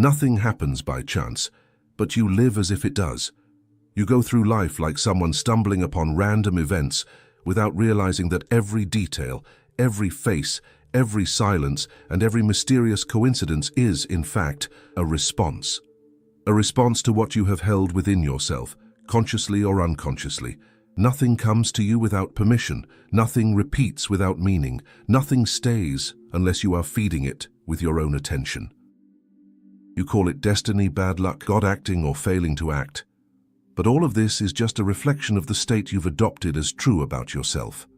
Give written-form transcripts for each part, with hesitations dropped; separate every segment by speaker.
Speaker 1: Nothing happens by chance, but you live as if it does. You go through life like someone stumbling upon random events without realizing that every detail, every face, every silence, and every mysterious coincidence is, in fact, a response. A response to what you have held within yourself, consciously or unconsciously. Nothing comes to you without permission. Nothing repeats without meaning. Nothing stays unless you are feeding it with your own attention. You call it destiny, bad luck, God acting or failing to act. But all of this is just a reflection of the state you've adopted as true about yourself.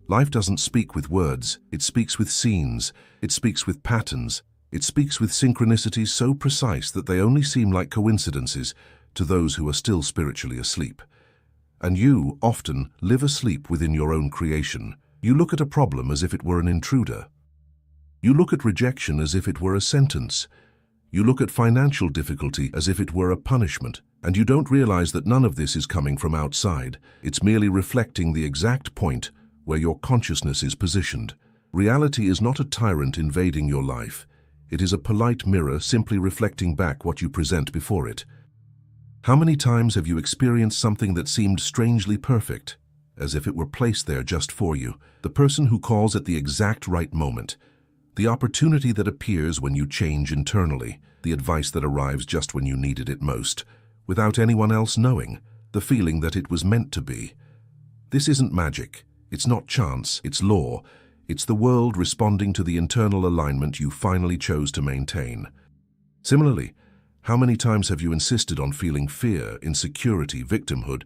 Speaker 1: Life doesn't speak with words, it speaks with scenes, it speaks with patterns, it speaks with synchronicities so precise that they only seem like coincidences to those who are still spiritually asleep. And you, often, live asleep within your own creation. You look at a problem as if it were an intruder. You look at rejection as if it were a sentence. You look at financial difficulty as if it were a punishment. And you don't realize that none of this is coming from outside. It's merely reflecting the exact point where your consciousness is positioned. Reality is not a tyrant invading your life. It is a polite mirror simply reflecting back what you present before it. How many times have you experienced something that seemed strangely perfect, as if it were placed there just for you? The person who calls at the exact right moment, the opportunity that appears when you change internally, the advice that arrives just when you needed it most, without anyone else knowing, the feeling that it was meant to be. This isn't magic. It's not chance. It's law. It's the world responding to the internal alignment you finally chose to maintain. Similarly, how many times have you insisted on feeling fear, insecurity, victimhood,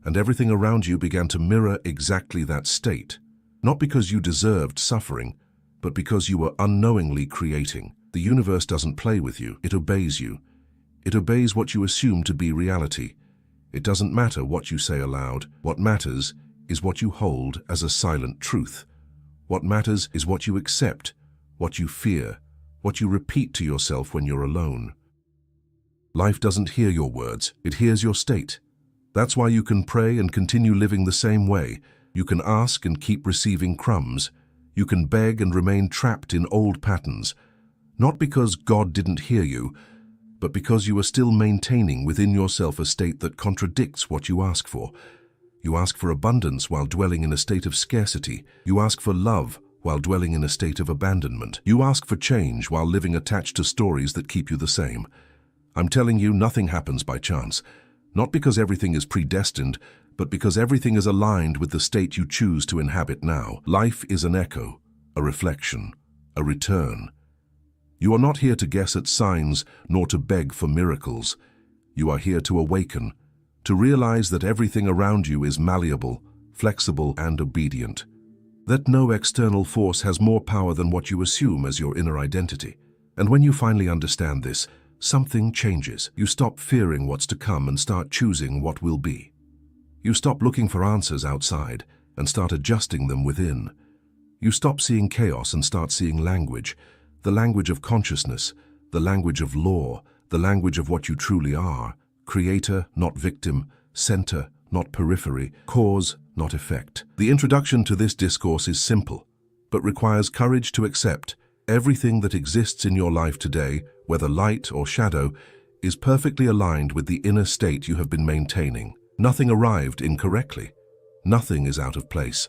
Speaker 1: and everything around you began to mirror exactly that state? Not because you deserved suffering, but because you were unknowingly creating. The universe doesn't play with you. It obeys you. It obeys what you assume to be reality. It doesn't matter what you say aloud. What matters is what you hold as a silent truth. What matters is what you accept, what you fear, what you repeat to yourself when you're alone. Life doesn't hear your words, it hears your state. That's why you can pray and continue living the same way. You can ask and keep receiving crumbs. You can beg and remain trapped in old patterns. Not because God didn't hear you, but because you are still maintaining within yourself a state that contradicts what you ask for. You ask for abundance while dwelling in a state of scarcity. You ask for love while dwelling in a state of abandonment. You ask for change while living attached to stories that keep you the same. I'm telling you, nothing happens by chance. Not because everything is predestined, but because everything is aligned with the state you choose to inhabit now. Life is an echo, a reflection, a return. You are not here to guess at signs, nor to beg for miracles. You are here to awaken, to realize that everything around you is malleable, flexible, and obedient. That no external force has more power than what you assume as your inner identity. And when you finally understand this, something changes. You stop fearing what's to come and start choosing what will be. You stop looking for answers outside and start adjusting them within. You stop seeing chaos and start seeing language, the language of consciousness, the language of law, the language of what you truly are. Creator, not victim, center, not periphery, cause, not effect. The introduction to this discourse is simple, but requires courage to accept everything that exists in your life today, whether light or shadow, is perfectly aligned with the inner state you have been maintaining. Nothing arrived incorrectly. Nothing is out of place.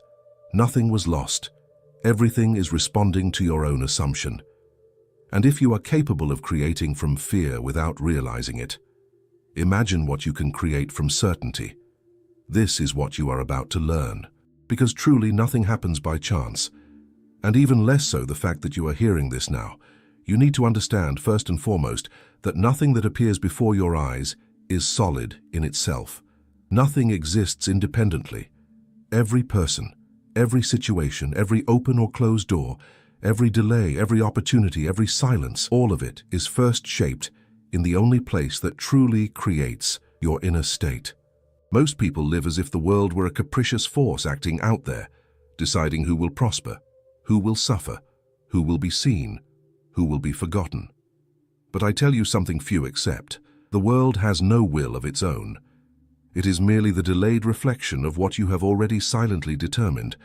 Speaker 1: Nothing was lost. Everything is responding to your own assumption. And if you are capable of creating from fear without realizing it, imagine what you can create from certainty. This is what you are about to learn, because truly nothing happens by chance. And even less so the fact that you are hearing this now. You need to understand, first and foremost, that nothing that appears before your eyes is solid in itself. Nothing exists independently. Every person, every situation, every open or closed door, every delay, every opportunity, every silence, all of it is first shaped in the only place that truly creates your inner state. Most people live as if the world were a capricious force acting out there, deciding who will prosper, who will suffer, who will be seen, who will be forgotten. But I tell you something few accept. The world has no will of its own. It is merely the delayed reflection of what you have already silently determined.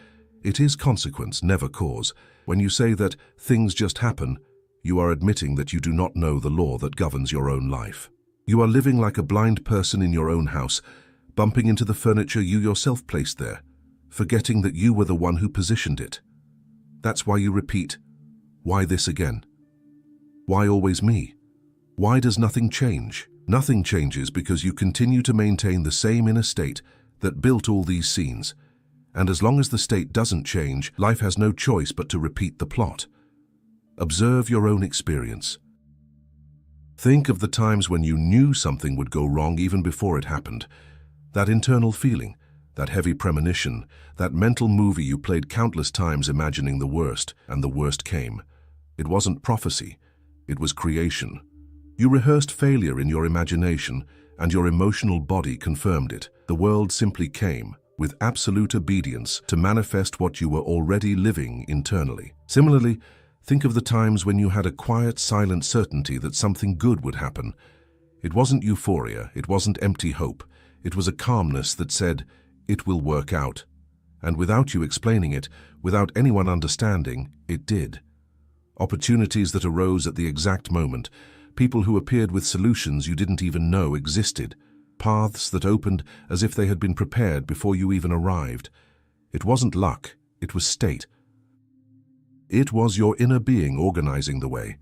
Speaker 1: It is consequence, never cause. When you say that things just happen, You are admitting that you do not know the law that governs your own life. You are living like a blind person in your own house, bumping into the furniture you yourself placed there, forgetting that you were the one who positioned it. That's why you repeat, "Why this again? Why always me? Why does nothing change?" Nothing changes because you continue to maintain the same inner state that built all these scenes. And as long as the state doesn't change, life has no choice but to repeat the plot. Observe your own experience. Think of the times when you knew something would go wrong even before it happened. That internal feeling, that heavy premonition, that mental movie you played countless times imagining the worst, and the worst came. It wasn't prophecy, it was creation. You rehearsed failure in your imagination, and your emotional body confirmed it. The world simply came, with absolute obedience, to manifest what you were already living internally. Similarly, think of the times when you had a quiet, silent certainty that something good would happen. It wasn't euphoria, it wasn't empty hope. It was a calmness that said, "It will work out." And without you explaining it, without anyone understanding, it did. Opportunities that arose at the exact moment, people who appeared with solutions you didn't even know existed, paths that opened as if they had been prepared before you even arrived. It wasn't luck, it was state. It was your inner being organizing the way.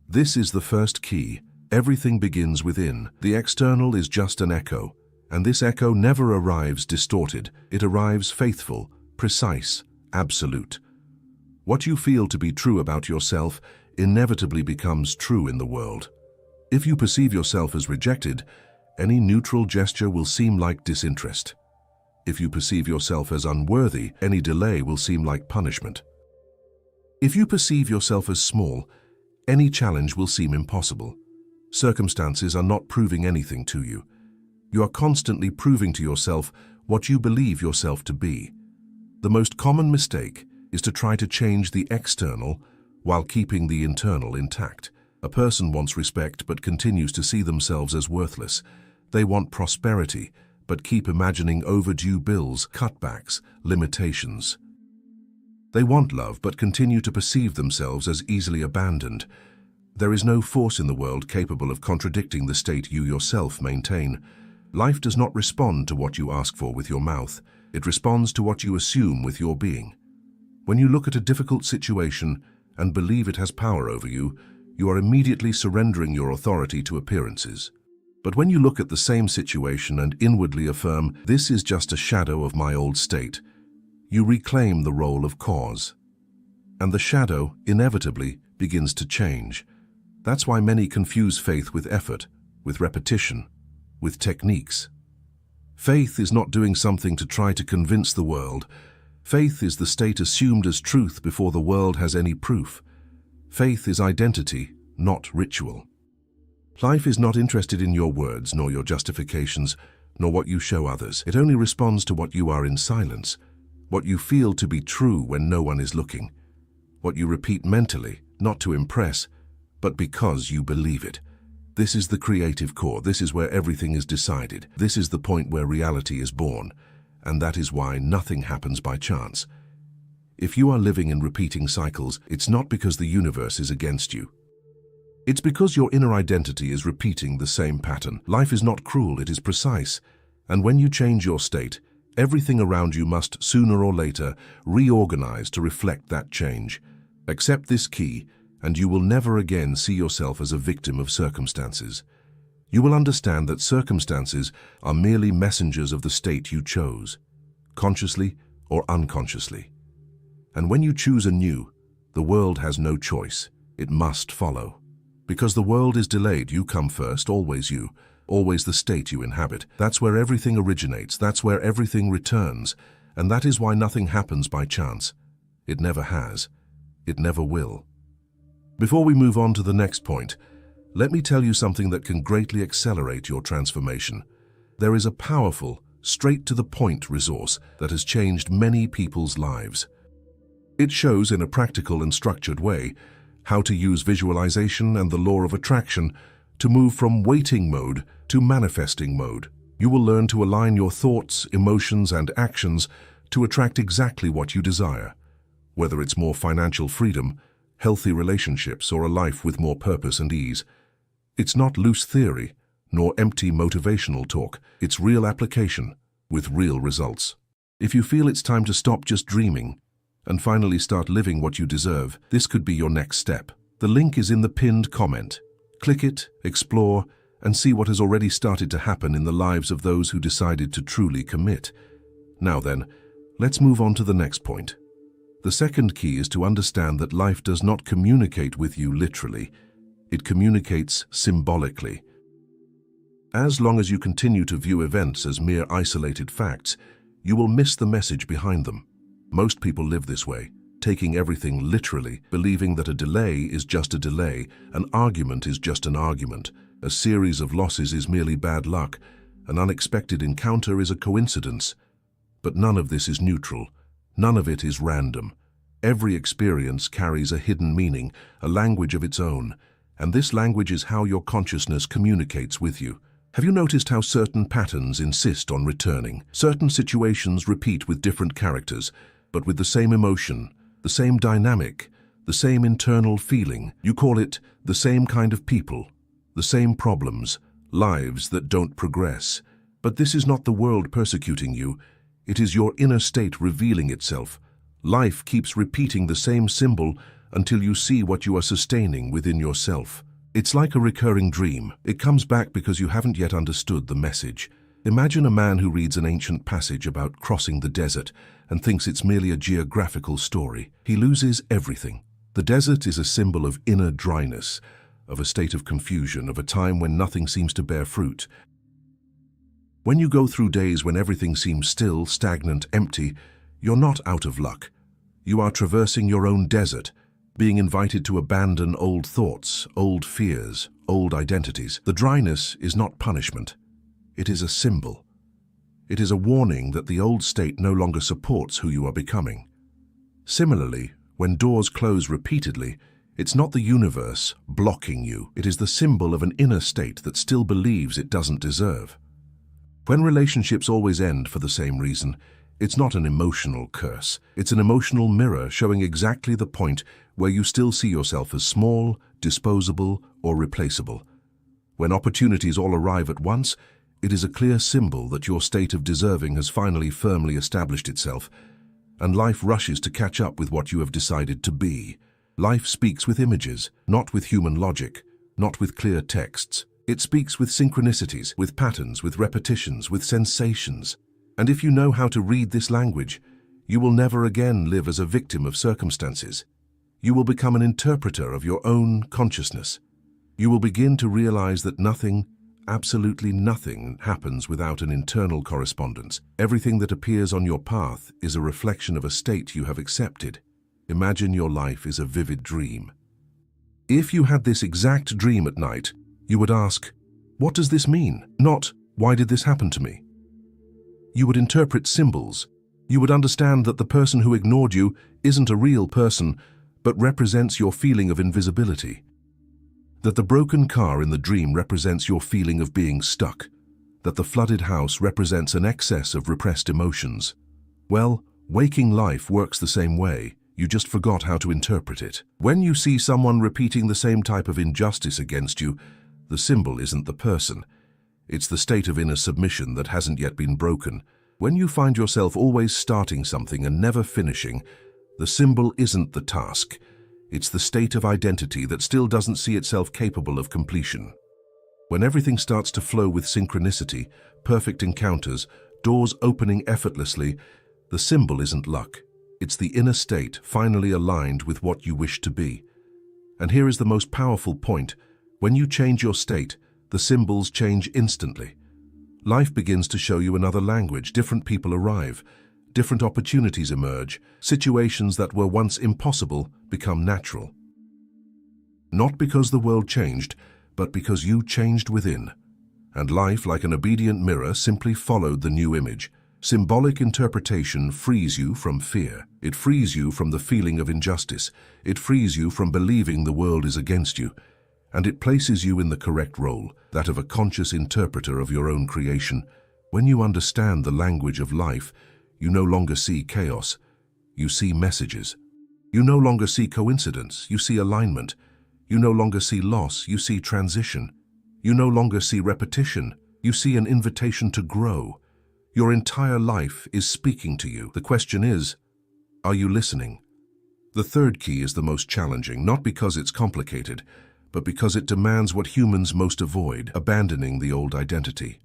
Speaker 1: This is the first key. Everything begins within. The external is just an echo, and this echo never arrives distorted. It arrives faithful, precise, absolute. What you feel to be true about yourself inevitably becomes true in the world. If you perceive yourself as rejected, any neutral gesture will seem like disinterest. If you perceive yourself as unworthy, any delay will seem like punishment. If you perceive yourself as small, any challenge will seem impossible. Circumstances are not proving anything to you. You are constantly proving to yourself what you believe yourself to be. The most common mistake is to try to change the external while keeping the internal intact. A person wants respect but continues to see themselves as worthless. They want prosperity but keep imagining overdue bills, cutbacks, limitations. They want love but continue to perceive themselves as easily abandoned. There is no force in the world capable of contradicting the state you yourself maintain. Life does not respond to what you ask for with your mouth. It responds to what you assume with your being. When you look at a difficult situation and believe it has power over you, you are immediately surrendering your authority to appearances. But when you look at the same situation and inwardly affirm, "This is just a shadow of my old state," you reclaim the role of cause. And the shadow, inevitably, begins to change. That's why many confuse faith with effort, with repetition, with techniques. Faith is not doing something to try to convince the world. Faith is the state assumed as truth before the world has any proof. Faith is identity, not ritual. Life is not interested in your words, nor your justifications, nor what you show others. It only responds to what you are in silence, what you feel to be true when no one is looking, what you repeat mentally, not to impress, but because you believe it. This is the creative core. This is where everything is decided. This is the point where reality is born, and that is why nothing happens by chance. If you are living in repeating cycles, it's not because the universe is against you. It's because your inner identity is repeating the same pattern. Life is not cruel, it is precise. And when you change your state, everything around you must, sooner or later, reorganize to reflect that change. Accept this key, and you will never again see yourself as a victim of circumstances. You will understand that circumstances are merely messengers of the state you chose, consciously or unconsciously. And when you choose anew, the world has no choice. It must follow. Because the world is delayed, you come first, always you, always the state you inhabit. That's where everything originates, that's where everything returns, and that is why nothing happens by chance. It never has. It never will. Before we move on to the next point, let me tell you something that can greatly accelerate your transformation. There is a powerful, straight-to-the-point resource that has changed many people's lives. It shows in a practical and structured way how to use visualization and the law of attraction to move from waiting mode to manifesting mode. You will learn to align your thoughts, emotions, and actions to attract exactly what you desire. Whether it's more financial freedom, healthy relationships, or a life with more purpose and ease. It's not loose theory, nor empty motivational talk. It's real application, with real results. If you feel it's time to stop just dreaming and finally start living what you deserve, this could be your next step. The link is in the pinned comment. Click it, explore, and see what has already started to happen in the lives of those who decided to truly commit. Now then, let's move on to the next point. The second key is to understand that life does not communicate with you literally. It communicates symbolically. As long as you continue to view events as mere isolated facts, you will miss the message behind them. Most people live this way, taking everything literally, believing that a delay is just a delay, an argument is just an argument, a series of losses is merely bad luck, an unexpected encounter is a coincidence. But none of this is neutral. None of it is random. Every experience carries a hidden meaning, a language of its own, and this language is how your consciousness communicates with you. Have you noticed how certain patterns insist on returning? Certain situations repeat with different characters, but with the same emotion, the same dynamic, the same internal feeling. You call it the same kind of people, the same problems, lives that don't progress. But this is not the world persecuting you. It is your inner state revealing itself. Life keeps repeating the same symbol until you see what you are sustaining within yourself. It's like a recurring dream. It comes back because you haven't yet understood the message. Imagine a man who reads an ancient passage about crossing the desert and thinks it's merely a geographical story. He loses everything. The desert is a symbol of inner dryness, of a state of confusion, of a time when nothing seems to bear fruit. When you go through days when everything seems still, stagnant, empty, you're not out of luck. You are traversing your own desert, being invited to abandon old thoughts, old fears, old identities. The dryness is not punishment. It is a symbol. It is a warning that the old state no longer supports who you are becoming. Similarly, when doors close repeatedly, it's not the universe blocking you. It is the symbol of an inner state that still believes it doesn't deserve. When relationships always end for the same reason, it's not an emotional curse. It's an emotional mirror showing exactly the point where you still see yourself as small, disposable, or replaceable. When opportunities all arrive at once, it is a clear symbol that your state of deserving has finally firmly established itself, and life rushes to catch up with what you have decided to be. Life speaks with images, not with human logic, not with clear texts. It speaks with synchronicities, with patterns, with repetitions, with sensations. And if you know how to read this language, you will never again live as a victim of circumstances. You will become an interpreter of your own consciousness. You will begin to realize that nothing, absolutely nothing, happens without an internal correspondence. Everything that appears on your path is a reflection of a state you have accepted. Imagine your life is a vivid dream. If you had this exact dream at night, you would ask, "What does this mean?" Not, "Why did this happen to me?" You would interpret symbols. You would understand that the person who ignored you isn't a real person, but represents your feeling of invisibility. That the broken car in the dream represents your feeling of being stuck. That the flooded house represents an excess of repressed emotions. Well, waking life works the same way. You just forgot how to interpret it. When you see someone repeating the same type of injustice against you, the symbol isn't the person. It's the state of inner submission that hasn't yet been broken. When you find yourself always starting something and never finishing, the symbol isn't the task. It's the state of identity that still doesn't see itself capable of completion. When everything starts to flow with synchronicity, perfect encounters, doors opening effortlessly, the symbol isn't luck. It's the inner state finally aligned with what you wish to be. And here is the most powerful point. When you change your state, the symbols change instantly. Life begins to show you another language. Different people arrive. Different opportunities emerge. Situations that were once impossible become natural. Not because the world changed, but because you changed within. And life, like an obedient mirror, simply followed the new image. Symbolic interpretation frees you from fear. It frees you from the feeling of injustice. It frees you from believing the world is against you. And it places you in the correct role, that of a conscious interpreter of your own creation. When you understand the language of life, you no longer see chaos. You see messages. You no longer see coincidence, you see alignment. You no longer see loss, you see transition. You no longer see repetition, you see an invitation to grow. Your entire life is speaking to you. The question is, are you listening? The third key is the most challenging, not because it's complicated, but because it demands what humans most avoid, abandoning the old identity.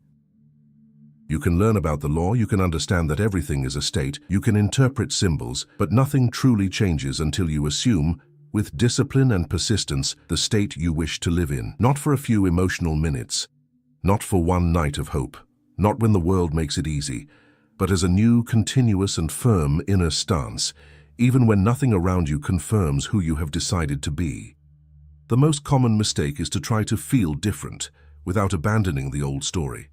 Speaker 1: You can learn about the law, you can understand that everything is a state, you can interpret symbols, but nothing truly changes until you assume, with discipline and persistence, the state you wish to live in. Not for a few emotional minutes, not for one night of hope, not when the world makes it easy, but as a new, continuous and firm inner stance, even when nothing around you confirms who you have decided to be. The most common mistake is to try to feel different without abandoning the old story.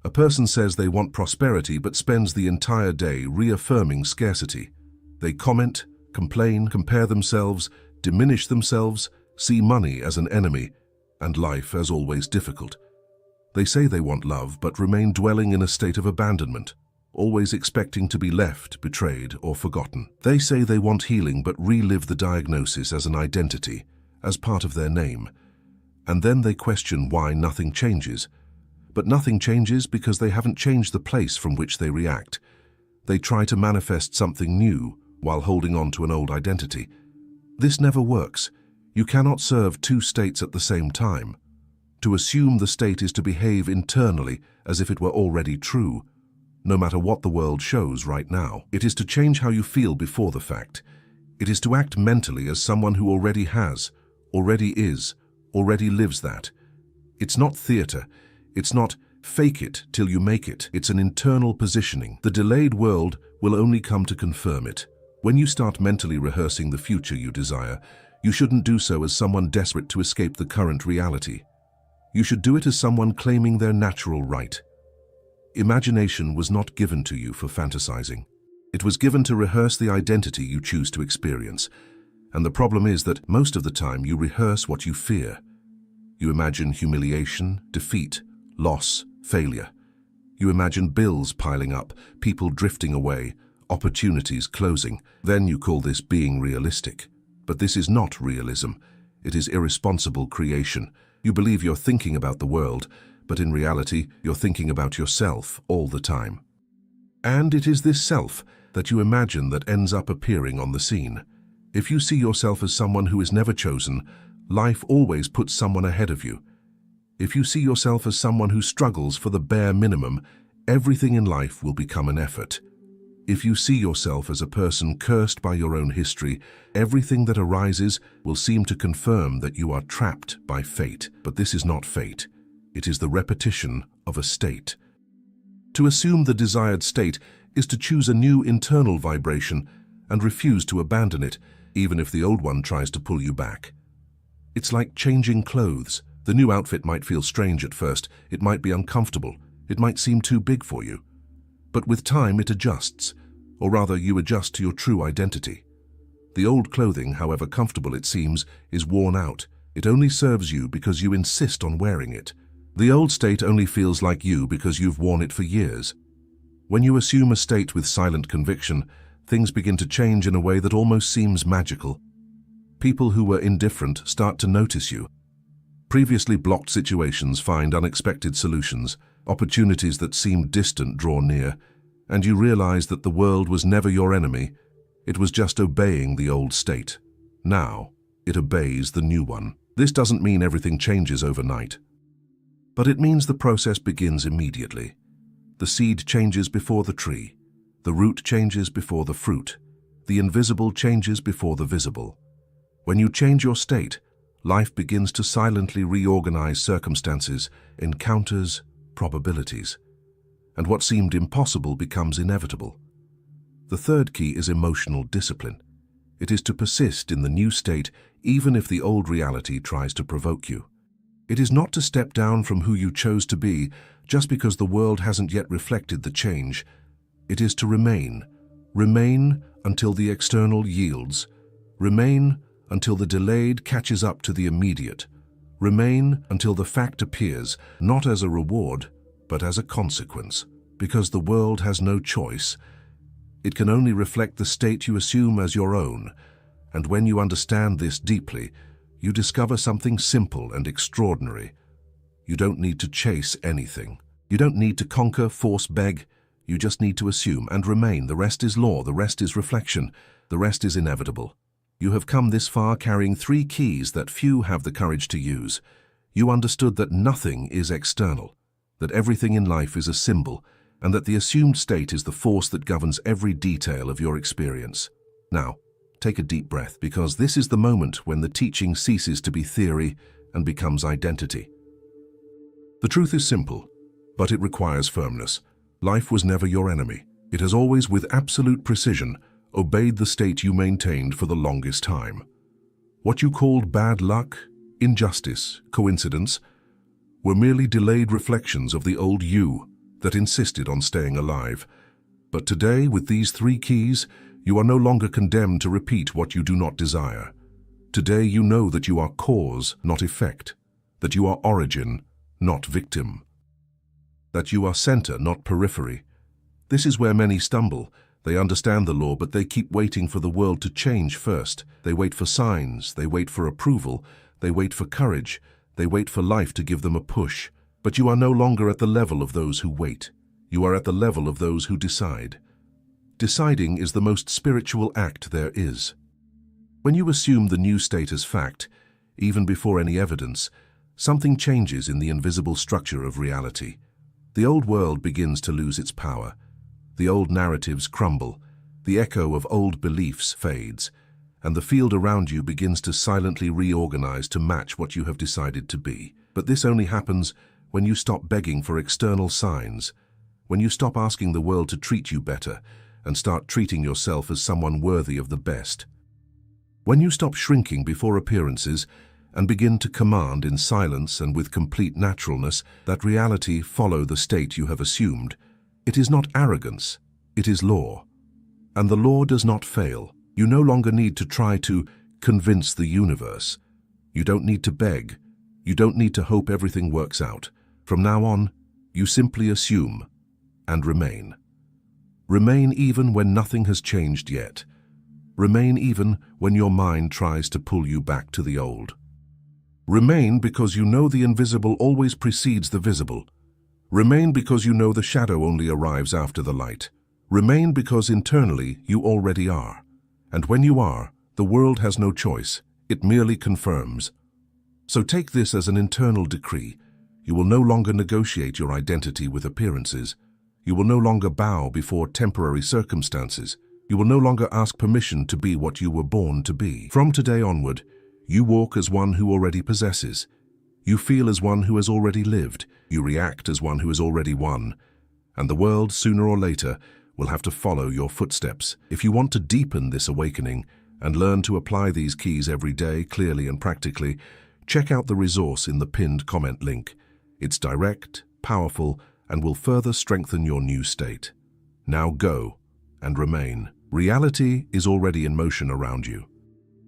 Speaker 1: A person says they want prosperity but spends the entire day reaffirming scarcity. They comment, complain, compare themselves, diminish themselves, see money as an enemy, and life as always difficult. They say they want love but remain dwelling in a state of abandonment, always expecting to be left, betrayed, or forgotten. They say they want healing but relive the diagnosis as an identity, as part of their name. And then they question why nothing changes. But nothing changes because they haven't changed the place from which they react. They try to manifest something new while holding on to an old identity. This never works. You cannot serve two states at the same time. To assume the state is to behave internally as if it were already true, no matter what the world shows right now. It is to change how you feel before the fact. It is to act mentally as someone who already has, already is, already lives that. It's not theater. It's not fake it till you make it. It's an internal positioning. The delayed world will only come to confirm it. When you start mentally rehearsing the future you desire, you shouldn't do so as someone desperate to escape the current reality. You should do it as someone claiming their natural right. Imagination was not given to you for fantasizing. It was given to rehearse the identity you choose to experience. And the problem is that most of the time you rehearse what you fear. You imagine humiliation, defeat, loss, failure. You imagine bills piling up, people drifting away, opportunities closing. Then you call this being realistic. But this is not realism. It is irresponsible creation. You believe you're thinking about the world, but in reality, you're thinking about yourself all the time. And it is this self that you imagine that ends up appearing on the scene. If you see yourself as someone who is never chosen, life always puts someone ahead of you. If you see yourself as someone who struggles for the bare minimum, everything in life will become an effort. If you see yourself as a person cursed by your own history, everything that arises will seem to confirm that you are trapped by fate. But this is not fate. It is the repetition of a state. To assume the desired state is to choose a new internal vibration and refuse to abandon it, even if the old one tries to pull you back. It's like changing clothes. The new outfit might feel strange at first, it might be uncomfortable, it might seem too big for you. But with time it adjusts, or rather you adjust to your true identity. The old clothing, however comfortable it seems, is worn out. It only serves you because you insist on wearing it. The old state only feels like you because you've worn it for years. When you assume a state with silent conviction, things begin to change in a way that almost seems magical. People who were indifferent start to notice you. Previously blocked situations find unexpected solutions, opportunities that seemed distant draw near, and you realize that the world was never your enemy. It was just obeying the old state. Now, it obeys the new one. This doesn't mean everything changes overnight, but it means the process begins immediately. The seed changes before the tree. The root changes before the fruit. The invisible changes before the visible. When you change your state, life begins to silently reorganize circumstances, encounters, probabilities. And what seemed impossible becomes inevitable. The third key is emotional discipline. It is to persist in the new state even if the old reality tries to provoke you. It is not to step down from who you chose to be just because the world hasn't yet reflected the change. It is to remain until the external yields. Remain until the delayed catches up to the immediate. Remain until the fact appears, not as a reward, but as a consequence. Because the world has no choice. It can only reflect the state you assume as your own. And when you understand this deeply, you discover something simple and extraordinary. You don't need to chase anything. You don't need to conquer, force, beg. You just need to assume and remain. The rest is law, the rest is reflection, the rest is inevitable. You have come this far carrying 3 keys that few have the courage to use. You understood that nothing is external, that everything in life is a symbol, and that the assumed state is the force that governs every detail of your experience. Now, take a deep breath, because this is the moment when the teaching ceases to be theory and becomes identity. The truth is simple, but it requires firmness. Life was never your enemy. It has always, with absolute precision, obeyed the state you maintained for the longest time. What you called bad luck, injustice, coincidence, were merely delayed reflections of the old you that insisted on staying alive. But today, with these 3 keys, you are no longer condemned to repeat what you do not desire. Today you know that you are cause, not effect, that you are origin, not victim, that you are center, not periphery. This is where many stumble. They understand the law, but they keep waiting for the world to change first. They wait for signs, they wait for approval, they wait for courage, they wait for life to give them a push. But you are no longer at the level of those who wait. You are at the level of those who decide. Deciding is the most spiritual act there is. When you assume the new state as fact, even before any evidence, something changes in the invisible structure of reality. The old world begins to lose its power. The old narratives crumble, the echo of old beliefs fades, and the field around you begins to silently reorganize to match what you have decided to be. But this only happens when you stop begging for external signs, when you stop asking the world to treat you better and start treating yourself as someone worthy of the best. When you stop shrinking before appearances and begin to command in silence and with complete naturalness that reality follow the state you have assumed, it is not arrogance, it is law. And the law does not fail. You no longer need to try to convince the universe. You don't need to beg. You don't need to hope everything works out. From now on, you simply assume and remain. Remain even when nothing has changed yet. Remain even when your mind tries to pull you back to the old. Remain because you know the invisible always precedes the visible. Remain because you know the shadow only arrives after the light. Remain because internally you already are. And when you are, the world has no choice. It merely confirms. So take this as an internal decree. You will no longer negotiate your identity with appearances. You will no longer bow before temporary circumstances. You will no longer ask permission to be what you were born to be. From today onward, you walk as one who already possesses. You feel as one who has already lived. You react as one who has already won. And the world, sooner or later, will have to follow your footsteps. If you want to deepen this awakening and learn to apply these keys every day, clearly and practically, check out the resource in the pinned comment link. It's direct, powerful, and will further strengthen your new state. Now go and remain. Reality is already in motion around you.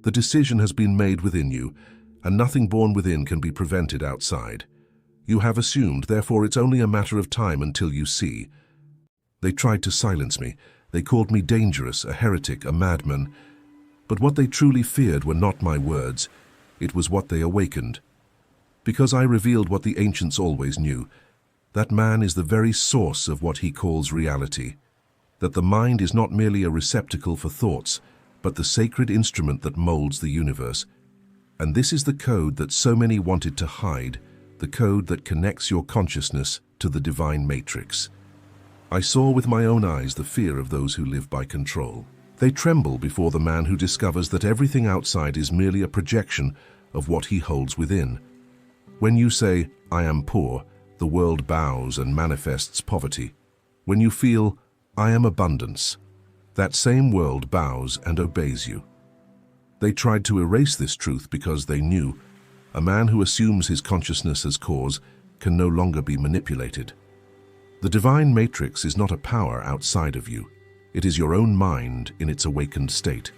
Speaker 1: The decision has been made within you, and nothing born within can be prevented outside. You have assumed, therefore it's only a matter of time until you see. They tried to silence me. They called me dangerous, a heretic, a madman. But what they truly feared were not my words. It was what they awakened. Because I revealed what the ancients always knew, that man is the very source of what he calls reality, that the mind is not merely a receptacle for thoughts, but the sacred instrument that molds the universe. And this is the code that so many wanted to hide, the code that connects your consciousness to the divine matrix. I saw with my own eyes the fear of those who live by control. They tremble before the man who discovers that everything outside is merely a projection of what he holds within. When you say, "I am poor," the world bows and manifests poverty. When you feel, "I am abundance," that same world bows and obeys you. They tried to erase this truth because they knew a man who assumes his consciousness as cause can no longer be manipulated. The divine matrix is not a power outside of you. It is your own mind in its awakened state.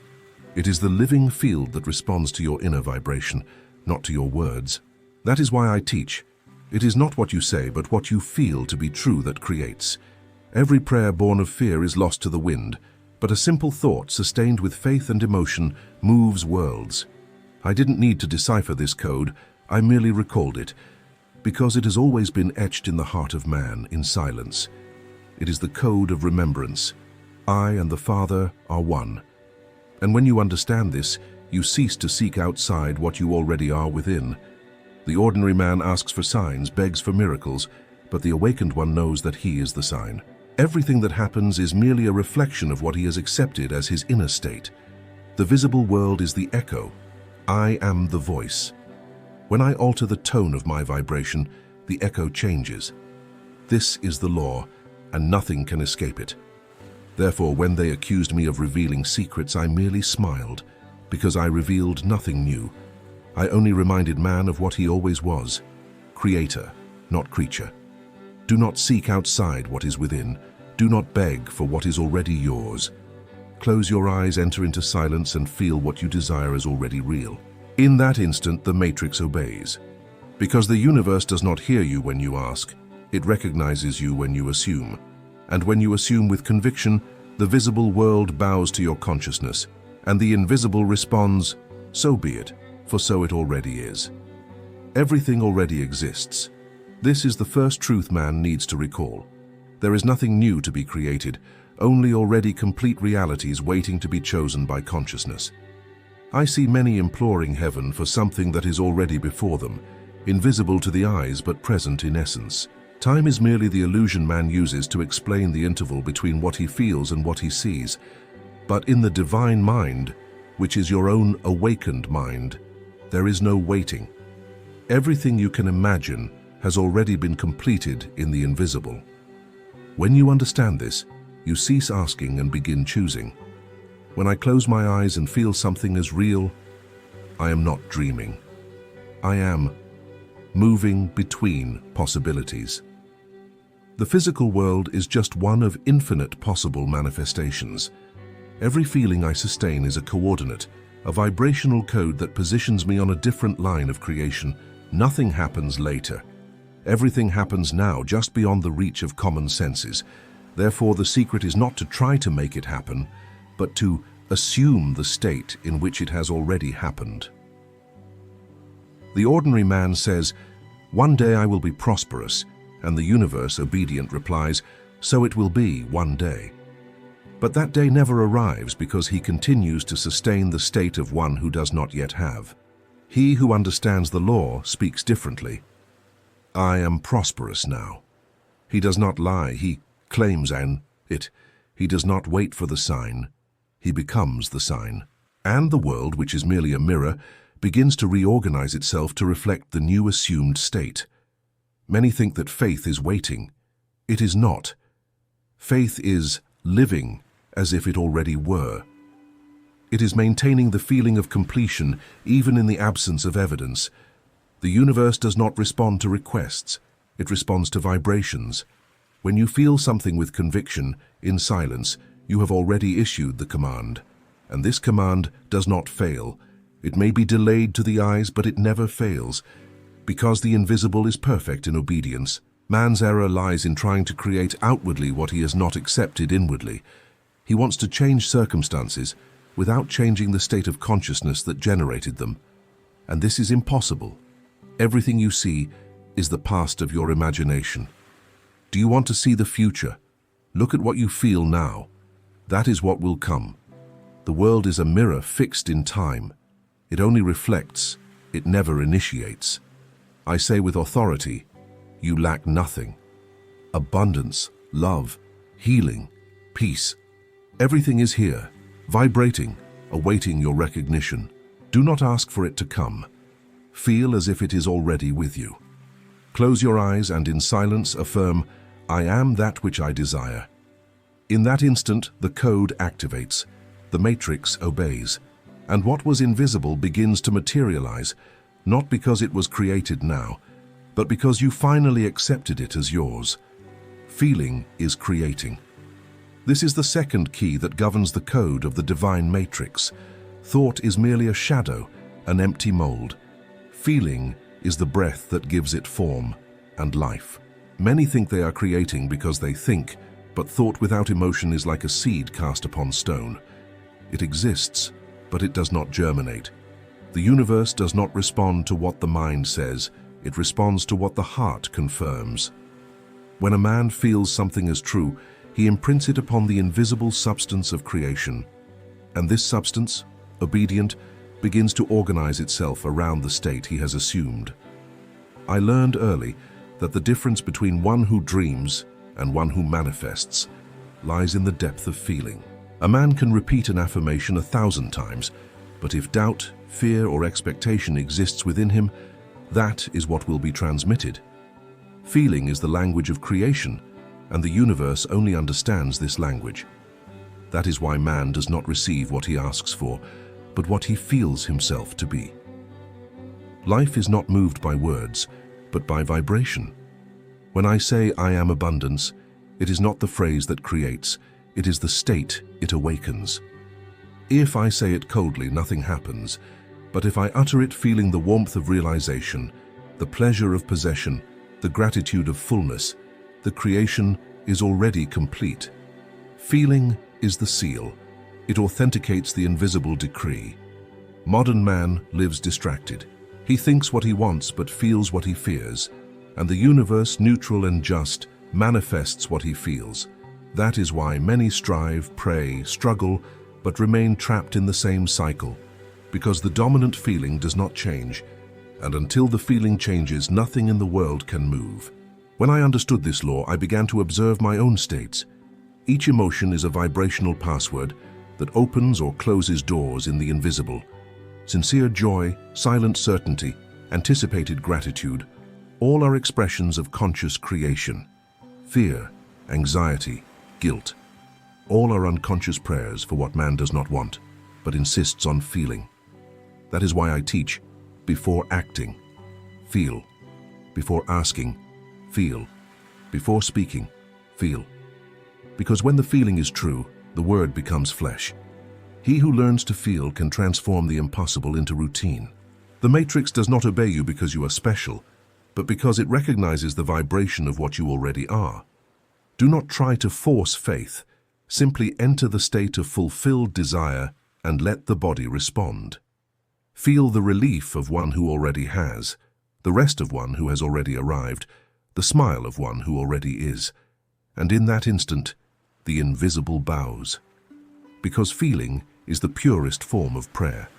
Speaker 1: It is the living field that responds to your inner vibration, not to your words. That is why I teach. It is not what you say, but what you feel to be true that creates. Every prayer born of fear is lost to the wind. But a simple thought sustained with faith and emotion moves worlds. I didn't need to decipher this code, I merely recalled it, because it has always been etched in the heart of man in silence. It is the code of remembrance. I and the Father are one. And when you understand this, you cease to seek outside what you already are within. The ordinary man asks for signs, begs for miracles, but the awakened one knows that he is the sign. Everything that happens is merely a reflection of what he has accepted as his inner state. The visible world is the echo. I am the voice. When I alter the tone of my vibration, the echo changes. This is the law, and nothing can escape it. Therefore, when they accused me of revealing secrets, I merely smiled, because I revealed nothing new. I only reminded man of what he always was, creator, not creature. Do not seek outside what is within. Do not beg for what is already yours. Close your eyes, enter into silence, and feel what you desire is already real. In that instant, the matrix obeys. Because the universe does not hear you when you ask, it recognizes you when you assume. And when you assume with conviction, the visible world bows to your consciousness, and the invisible responds, so be it, for so it already is. Everything already exists. This is the first truth man needs to recall. There is nothing new to be created, only already complete realities waiting to be chosen by consciousness. I see many imploring heaven for something that is already before them, invisible to the eyes but present in essence. Time is merely the illusion man uses to explain the interval between what he feels and what he sees. But in the divine mind, which is your own awakened mind, there is no waiting. Everything you can imagine has already been completed in the invisible. When you understand this, you cease asking and begin choosing. When I close my eyes and feel something as real, I am not dreaming. I am moving between possibilities. The physical world is just one of infinite possible manifestations. Every feeling I sustain is a coordinate, a vibrational code that positions me on a different line of creation. Nothing happens later. Everything happens now, just beyond the reach of common senses. Therefore, the secret is not to try to make it happen, but to assume the state in which it has already happened. The ordinary man says, "One day I will be prosperous," and the universe, obedient, replies, "So it will be one day." But that day never arrives because he continues to sustain the state of one who does not yet have. He who understands the law speaks differently. I am prosperous now. He does not lie, he claims it. He does not wait for the sign. He becomes the sign. And the world, which is merely a mirror, begins to reorganize itself to reflect the new assumed state. Many think that faith is waiting. It is not. Faith is living as if it already were. It is maintaining the feeling of completion even in the absence of evidence. The universe does not respond to requests. It responds to vibrations. When you feel something with conviction, in silence, you have already issued the command. And this command does not fail. It may be delayed to the eyes, but it never fails. Because the invisible is perfect in obedience, man's error lies in trying to create outwardly what he has not accepted inwardly. He wants to change circumstances without changing the state of consciousness that generated them. And this is impossible. Everything you see is the past of your imagination. Do you want to see the future? Look at what you feel now. That is what will come. The world is a mirror fixed in time. It only reflects, it never initiates. I say with authority, you lack nothing. Abundance, love, healing, peace. Everything is here, vibrating, awaiting your recognition. Do not ask for it to come. Feel as if it is already with you. Close your eyes and in silence affirm, I am that which I desire. In that instant, the code activates. The matrix obeys. And what was invisible begins to materialize, not because it was created now, but because you finally accepted it as yours. Feeling is creating. This is the second key that governs the code of the divine matrix. Thought is merely a shadow, an empty mold. Feeling is the breath that gives it form and life. Many think they are creating because they think, But thought without emotion is like a seed cast upon stone. It exists, but it does not germinate. The universe does not respond to what the mind says, it responds to what the heart confirms. When a man feels something as true, he imprints it upon the invisible substance of creation. And this substance, obedient, begins to organize itself around the state he has assumed. I learned early that the difference between one who dreams and one who manifests lies in the depth of feeling. A man can repeat an affirmation 1,000 times, but if doubt, fear, or expectation exists within him, that is what will be transmitted. Feeling is the language of creation, and the universe only understands this language. That is why man does not receive what he asks for, but what he feels himself to be. Life is not moved by words, but by vibration. When I say I am abundance, it is not the phrase that creates, it is the state it awakens. If I say it coldly, nothing happens, but if I utter it feeling the warmth of realization, the pleasure of possession, the gratitude of fullness, the creation is already complete. Feeling is the seal. It authenticates the invisible decree. Modern man lives distracted. He thinks what he wants but feels what he fears, and the universe, neutral and just, manifests what he feels. That is why many strive, pray, struggle, but remain trapped in the same cycle, because the dominant feeling does not change, and until the feeling changes, nothing in the world can move. When I understood this law, I began to observe my own states. Each emotion is a vibrational password that opens or closes doors in the invisible. Sincere joy, silent certainty, anticipated gratitude, all are expressions of conscious creation. Fear, anxiety, guilt, all are unconscious prayers for what man does not want, but insists on feeling. That is why I teach, before acting, feel. Before asking, feel. Before speaking, feel. Because when the feeling is true, the word becomes flesh. He who learns to feel can transform the impossible into routine. The matrix does not obey you because you are special, but because it recognizes the vibration of what you already are. Do not try to force faith. Simply enter the state of fulfilled desire and let the body respond. Feel the relief of one who already has, the rest of one who has already arrived, the smile of one who already is. And in that instant, the invisible bows. Because feeling is the purest form of prayer,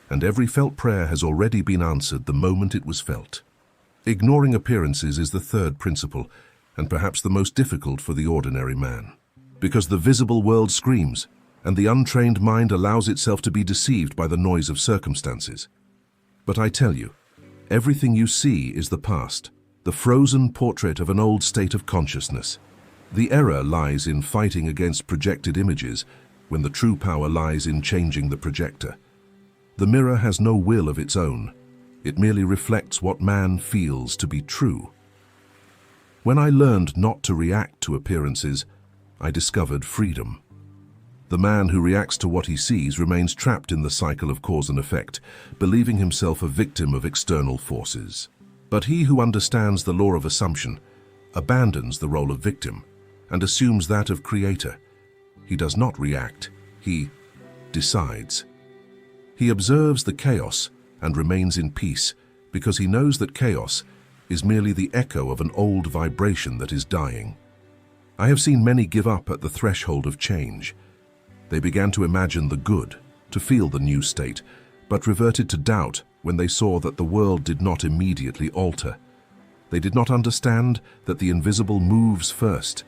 Speaker 1: and every felt prayer has already been answered the moment it was felt. Ignoring appearances is the third principle, and perhaps the most difficult for the ordinary man. Because the visible world screams, and the untrained mind allows itself to be deceived by the noise of circumstances. But I tell you, everything you see is the past, the frozen portrait of an old state of consciousness. The error lies in fighting against projected images, when the true power lies in changing the projector. The mirror has no will of its own. It merely reflects what man feels to be true. When I learned not to react to appearances, I discovered freedom. The man who reacts to what he sees remains trapped in the cycle of cause and effect, believing himself a victim of external forces. But he who understands the law of assumption abandons the role of victim and assumes that of creator. He does not react, he decides. He observes the chaos and remains in peace because he knows that chaos is merely the echo of an old vibration that is dying. I have seen many give up at the threshold of change. They began to imagine the good, to feel the new state, but reverted to doubt when they saw that the world did not immediately alter. They did not understand that the invisible moves first.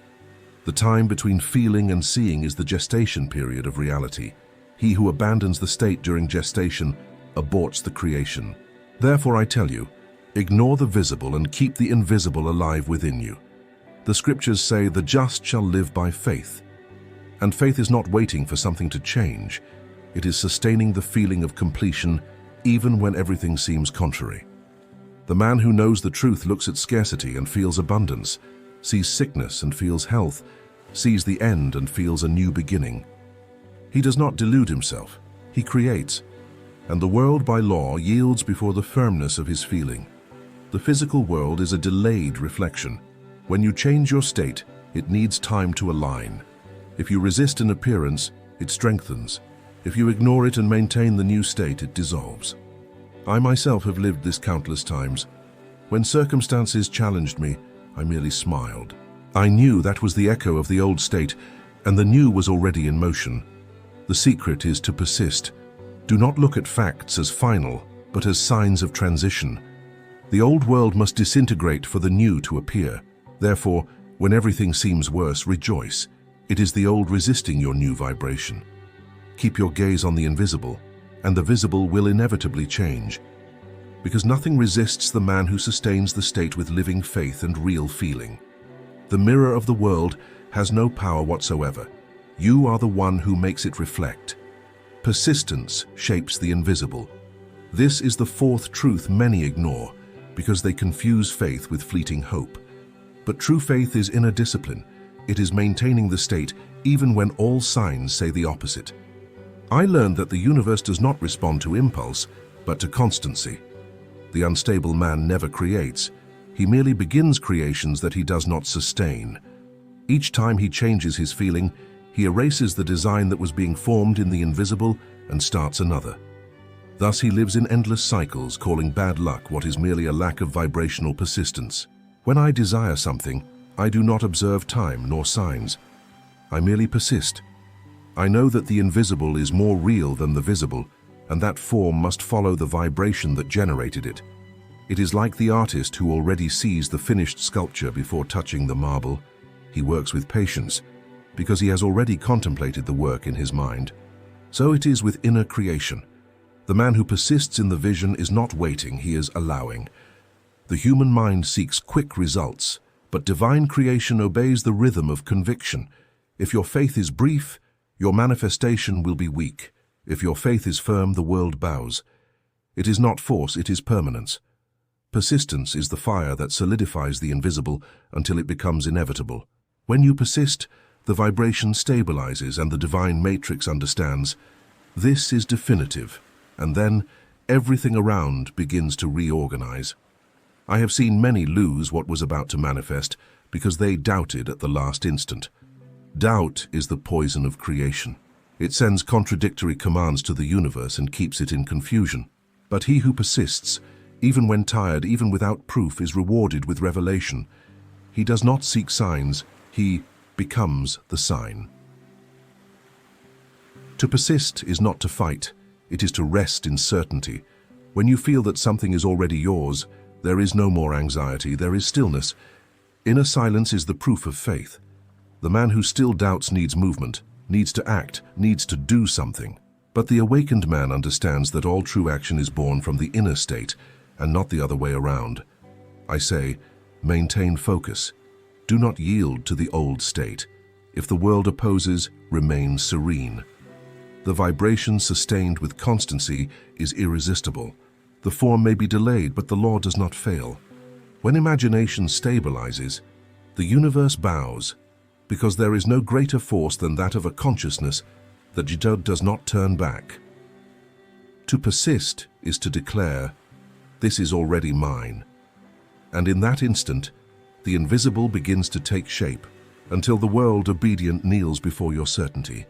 Speaker 1: The time between feeling and seeing is the gestation period of reality. He who abandons the state during gestation aborts the creation. Therefore I tell you, ignore the visible and keep the invisible alive within you. The scriptures say the just shall live by faith. And faith is not waiting for something to change. It is sustaining the feeling of completion even when everything seems contrary. The man who knows the truth looks at scarcity and feels abundance, sees sickness and feels health, sees the end and feels a new beginning. He does not delude himself, he creates, and the world by law yields before the firmness of his feeling. The physical world is a delayed reflection. When you change your state, It needs time to align. If you resist an appearance, it strengthens. If you ignore it and maintain the new state, it dissolves. I myself have lived this countless times. When circumstances challenged me, I merely smiled. I knew that was the echo of the old state, and the new was already in motion. The secret is to persist. Do not look at facts as final, but as signs of transition. The old world must disintegrate for the new to appear. Therefore, when everything seems worse, rejoice. It is the old resisting your new vibration. Keep your gaze on the invisible, and the visible will inevitably change. Because nothing resists the man who sustains the state with living faith and real feeling. The mirror of the world has no power whatsoever. You are the one who makes it reflect. Persistence shapes the invisible. This is the fourth truth many ignore, because they confuse faith with fleeting hope. But true faith is inner discipline. It is maintaining the state even when all signs say the opposite. I learned that the universe does not respond to impulse, but to constancy. The unstable man never creates. He merely begins creations that he does not sustain. Each time he changes his feeling, he erases the design that was being formed in the invisible and starts another. Thus he lives in endless cycles, calling bad luck what is merely a lack of vibrational persistence. When I desire something, I do not observe time nor signs. I merely persist. I know that the invisible is more real than the visible, and that form must follow the vibration that generated it. It is like the artist who already sees the finished sculpture before touching the marble. He works with patience, because he has already contemplated the work in his mind. So it is with inner creation. The man who persists in the vision is not waiting, he is allowing. The human mind seeks quick results, but divine creation obeys the rhythm of conviction. If your faith is brief, your manifestation will be weak. If your faith is firm, the world bows. It is not force, it is permanence. Persistence is the fire that solidifies the invisible until it becomes inevitable. When you persist, the vibration stabilizes and the divine matrix understands. This is definitive, and then everything around begins to reorganize. I have seen many lose what was about to manifest because they doubted at the last instant. Doubt is the poison of creation. It sends contradictory commands to the universe and keeps it in confusion. But he who persists, even when tired, even without proof, is rewarded with revelation. He does not seek signs, he becomes the sign. To persist is not to fight, it is to rest in certainty. When you feel that something is already yours, there is no more anxiety, there is stillness. Inner silence is the proof of faith. The man who still doubts needs movement, needs to act, needs to do something. But the awakened man understands that all true action is born from the inner state and not the other way around. I say, maintain focus. Do not yield to the old state. If the world opposes, remain serene. The vibration sustained with constancy is irresistible. The form may be delayed, but the law does not fail. When imagination stabilizes, the universe bows, because there is no greater force than that of a consciousness that does not turn back. To persist is to declare, "This is already mine." And in that instant, the invisible begins to take shape, until the world obedient kneels before your certainty.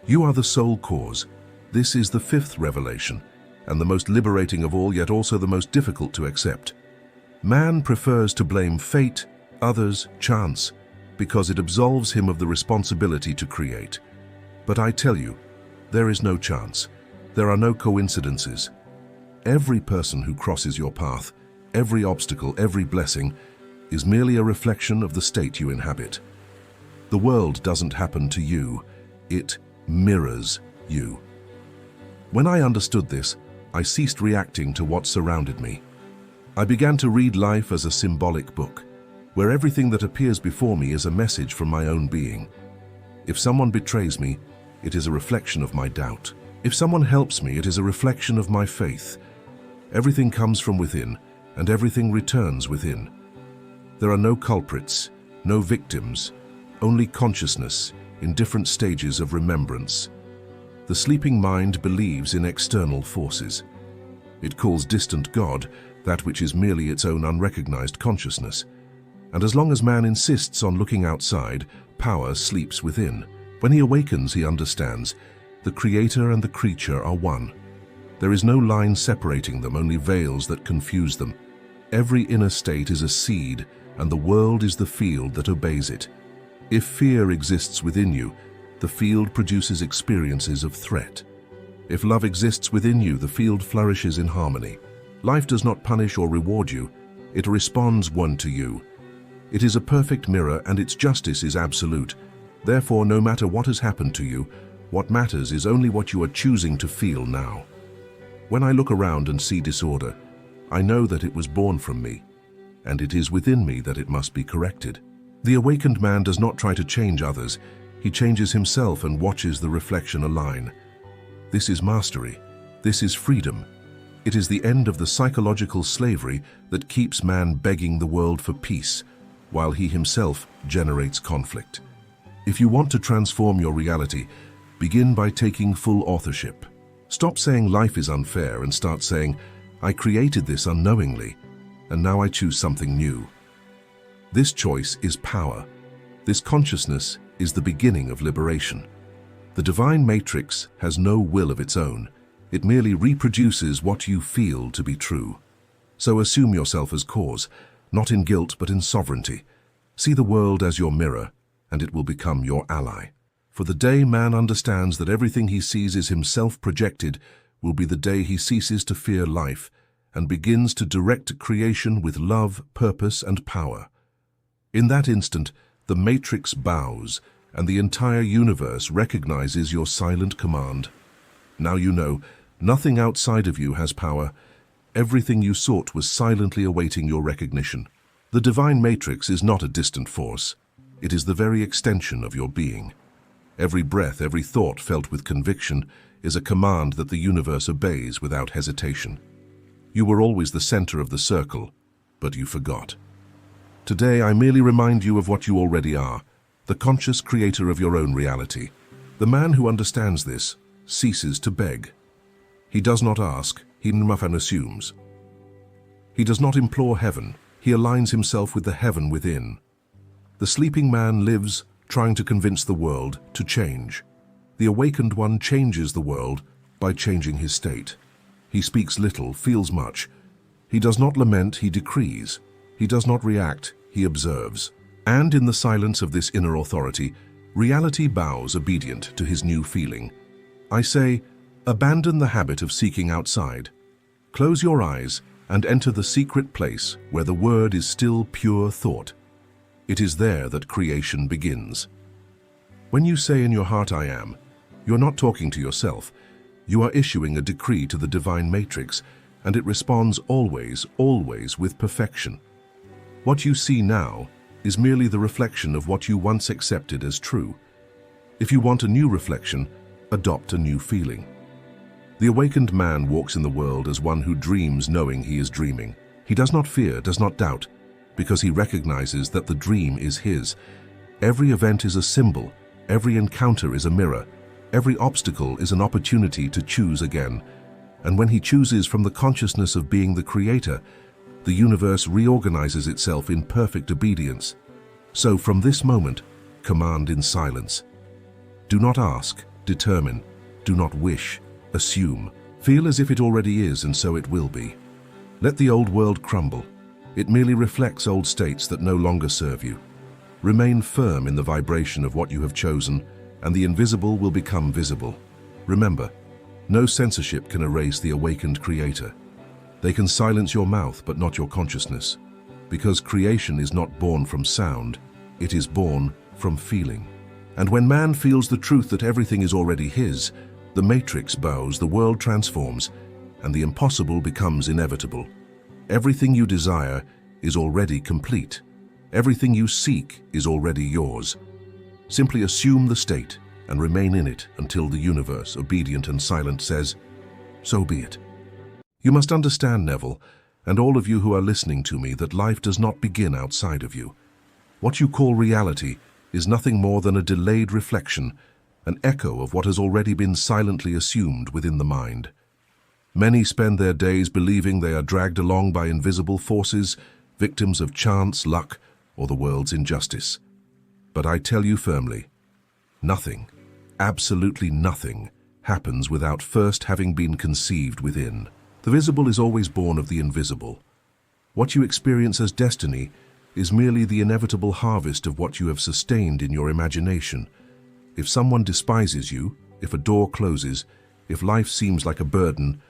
Speaker 1: You are the sole cause. This is the fifth revelation, and the most liberating of all, yet also the most difficult to accept. Man prefers to blame fate, others, chance, because it absolves him of the responsibility to create. But I tell you, there is no chance. There are no coincidences. Every person who crosses your path, every obstacle, every blessing, is merely a reflection of the state you inhabit. The world doesn't happen to you, it mirrors you. When I understood this, I ceased reacting to what surrounded me. I began to read life as a symbolic book, where everything that appears before me is a message from my own being. If someone betrays me, it is a reflection of my doubt. If someone helps me, it is a reflection of my faith. Everything comes from within, and everything returns within. There are no culprits, no victims, only consciousness in different stages of remembrance. The sleeping mind believes in external forces. It calls distant God that which is merely its own unrecognized consciousness. And as long as man insists on looking outside, power sleeps within. When he awakens, he understands the creator and the creature are one. There is no line separating them, only veils that confuse them. Every inner state is a seed, and the world is the field that obeys it. If fear exists within you, the field produces experiences of threat. If love exists within you, the field flourishes in harmony. Life does not punish or reward you, it responds one to you. It is a perfect mirror and its justice is absolute. Therefore, no matter what has happened to you, what matters is only what you are choosing to feel now. When I look around and see disorder, I know that it was born from me, and it is within me that it must be corrected. The awakened man does not try to change others, he changes himself and watches the reflection align. This is mastery. This is freedom. It is the end of the psychological slavery that keeps man begging the world for peace, while he himself generates conflict. If you want to transform your reality, begin by taking full authorship. Stop saying life is unfair and start saying, I created this unknowingly, and now I choose something new. This choice is power. This consciousness is the beginning of liberation. The divine matrix has no will of its own. It merely reproduces what you feel to be true. So assume yourself as cause, not in guilt but in sovereignty. See the world as your mirror, and it will become your ally. For the day man understands that everything he sees is himself projected will be the day he ceases to fear life and begins to direct creation with love, purpose, and power. In that instant, the matrix bows, and the entire universe recognizes your silent command. Now you know, nothing outside of you has power. Everything you sought was silently awaiting your recognition. The divine matrix is not a distant force. It is the very extension of your being. Every breath, every thought felt with conviction is a command that the universe obeys without hesitation. You were always the center of the circle, but you forgot. Today, I merely remind you of what you already are, the conscious creator of your own reality. The man who understands this ceases to beg. He does not ask, he assumes. He does not implore heaven, he aligns himself with the heaven within. The sleeping man lives trying to convince the world to change. The awakened one changes the world by changing his state. He speaks little, feels much. He does not lament, he decrees. He does not react, he observes. And in the silence of this inner authority, reality bows obedient to his new feeling. I say, abandon the habit of seeking outside. Close your eyes and enter the secret place where the word is still pure thought. It is there that creation begins. When you say in your heart, I am, you're not talking to yourself. You are issuing a decree to the divine matrix, and it responds always, always with perfection. What you see now is merely the reflection of what you once accepted as true. If you want a new reflection, adopt a new feeling. The awakened man walks in the world as one who dreams knowing he is dreaming. He does not fear, does not doubt, because he recognizes that the dream is his. Every event is a symbol, every encounter is a mirror, every obstacle is an opportunity to choose again. And when he chooses from the consciousness of being the creator, the universe reorganizes itself in perfect obedience. So from this moment, command in silence. Do not ask, determine, do not wish, assume. Feel as if it already is, and so it will be. Let the old world crumble. It merely reflects old states that no longer serve you. Remain firm in the vibration of what you have chosen, and the invisible will become visible. Remember, no censorship can erase the awakened creator. They can silence your mouth, but not your consciousness. Because creation is not born from sound, it is born from feeling. And when man feels the truth that everything is already his, the matrix bows, the world transforms, and the impossible becomes inevitable. Everything you desire is already complete. Everything you seek is already yours. Simply assume the state and remain in it until the universe, obedient and silent, says, so be it. You must understand, Neville, and all of you who are listening to me, that life does not begin outside of you. What you call reality is nothing more than a delayed reflection, an echo of what has already been silently assumed within the mind. Many spend their days believing they are dragged along by invisible forces, victims of chance, luck, or the world's injustice. But I tell you firmly, nothing, absolutely nothing, happens without first having been conceived within. The visible is always born of the invisible. What you experience as destiny is merely the inevitable harvest of what you have sustained in your imagination. If someone despises you, if a door closes, if life seems like a burden,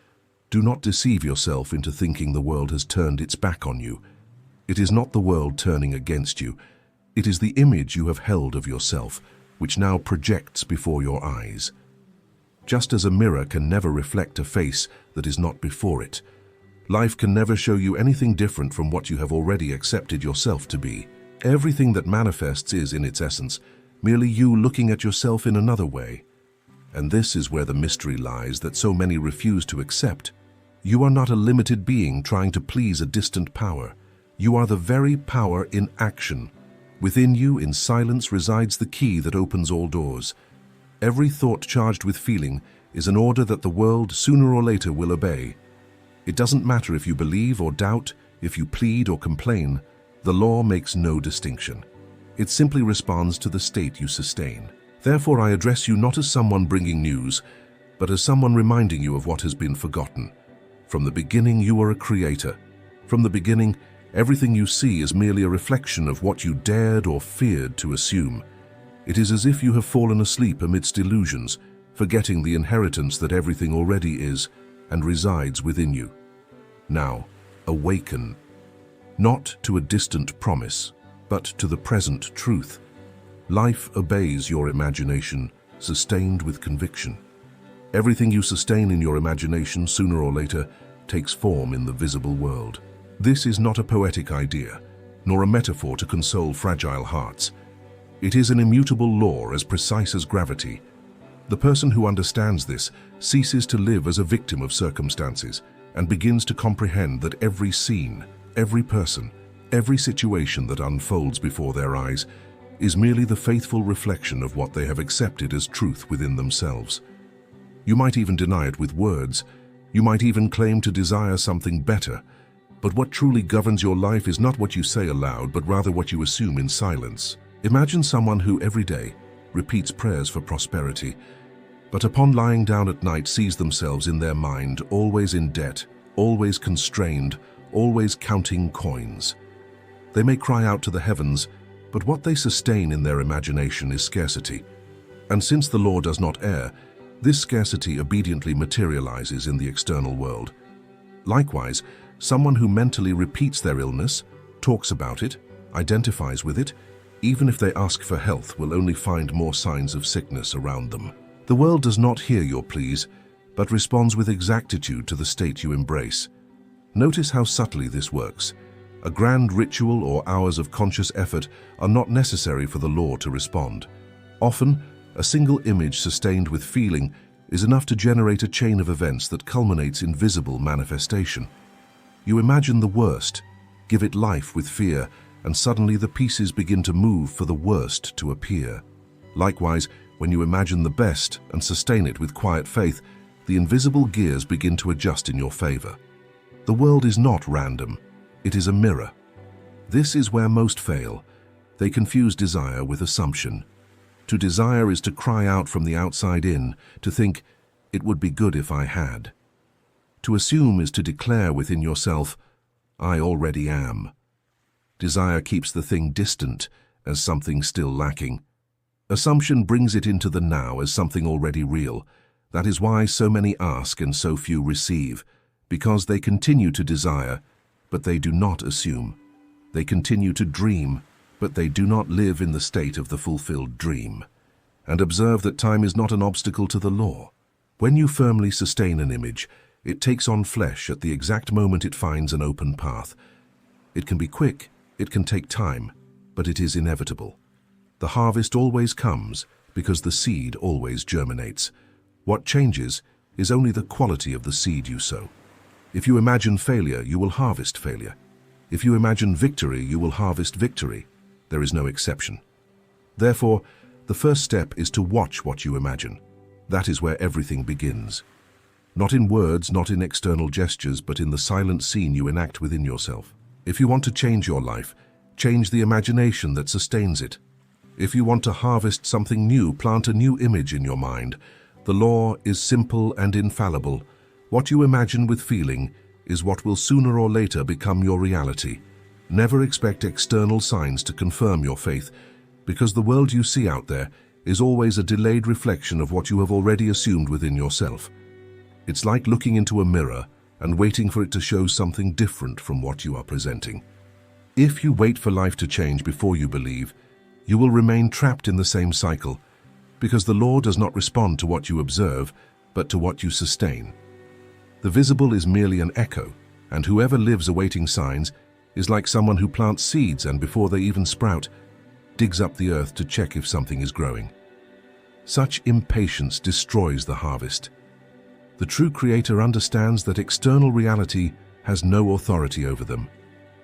Speaker 1: do not deceive yourself into thinking the world has turned its back on you. It is not the world turning against you. It is the image you have held of yourself, which now projects before your eyes. Just as a mirror can never reflect a face that is not before it, life can never show you anything different from what you have already accepted yourself to be. Everything that manifests is, in its essence, merely you looking at yourself in another way. And this is where the mystery lies that so many refuse to accept. You are not a limited being trying to please a distant power. You are the very power in action. Within you, in silence, resides the key that opens all doors. Every thought charged with feeling is an order that the world, sooner or later, will obey. It doesn't matter if you believe or doubt, if you plead or complain. The law makes no distinction. It simply responds to the state you sustain. Therefore, I address you not as someone bringing news, but as someone reminding you of what has been forgotten. From the beginning, you are a creator. From the beginning, everything you see is merely a reflection of what you dared or feared to assume. It is as if you have fallen asleep amidst illusions, forgetting the inheritance that everything already is and resides within you. Now, awaken, not to a distant promise, but to the present truth. Life obeys your imagination, sustained with conviction. Everything you sustain in your imagination, sooner or later, takes form in the visible world. This is not a poetic idea, nor a metaphor to console fragile hearts. It is an immutable law as precise as gravity. The person who understands this ceases to live as a victim of circumstances and begins to comprehend that every scene, every person, every situation that unfolds before their eyes is merely the faithful reflection of what they have accepted as truth within themselves. You might even deny it with words. You might even claim to desire something better. But what truly governs your life is not what you say aloud, but rather what you assume in silence. Imagine someone who every day repeats prayers for prosperity, but upon lying down at night sees themselves in their mind always in debt, always constrained, always counting coins. They may cry out to the heavens, but what they sustain in their imagination is scarcity. And since the law does not err, this scarcity obediently materializes in the external world. Likewise, someone who mentally repeats their illness, talks about it, identifies with it, even if they ask for health, will only find more signs of sickness around them. The world does not hear your pleas, but responds with exactitude to the state you embrace. Notice how subtly this works. A grand ritual or hours of conscious effort are not necessary for the law to respond. Often, a single image sustained with feeling is enough to generate a chain of events that culminates in visible manifestation. You imagine the worst, give it life with fear, and suddenly the pieces begin to move for the worst to appear. Likewise, when you imagine the best and sustain it with quiet faith, the invisible gears begin to adjust in your favor. The world is not random, it is a mirror. This is where most fail. They confuse desire with assumption. To desire is to cry out from the outside in, to think, it would be good if I had. To assume is to declare within yourself, I already am. Desire keeps the thing distant as something still lacking. Assumption brings it into the now as something already real. That is why so many ask and so few receive, because they continue to desire, but they do not assume. They continue to dream, but they do not live in the state of the fulfilled dream. And observe that time is not an obstacle to the law. When you firmly sustain an image, it takes on flesh at the exact moment it finds an open path. It can be quick, it can take time, but it is inevitable. The harvest always comes because the seed always germinates. What changes is only the quality of the seed you sow. If you imagine failure, you will harvest failure. If you imagine victory, you will harvest victory. There is no exception. Therefore, the first step is to watch what you imagine. That is where everything begins. Not in words, not in external gestures, but in the silent scene you enact within yourself. If you want to change your life, change the imagination that sustains it. If you want to harvest something new, plant a new image in your mind. The law is simple and infallible. What you imagine with feeling is what will sooner or later become your reality. Never expect external signs to confirm your faith, because the world you see out there is always a delayed reflection of what you have already assumed within yourself. It's like looking into a mirror and waiting for it to show something different from what you are presenting. If you wait for life to change before you believe, you will remain trapped in the same cycle, because the law does not respond to what you observe, but to what you sustain. The visible is merely an echo, and whoever lives awaiting signs is like someone who plants seeds and before they even sprout, digs up the earth to check if something is growing. Such impatience destroys the harvest. The true creator understands that external reality has no authority over them.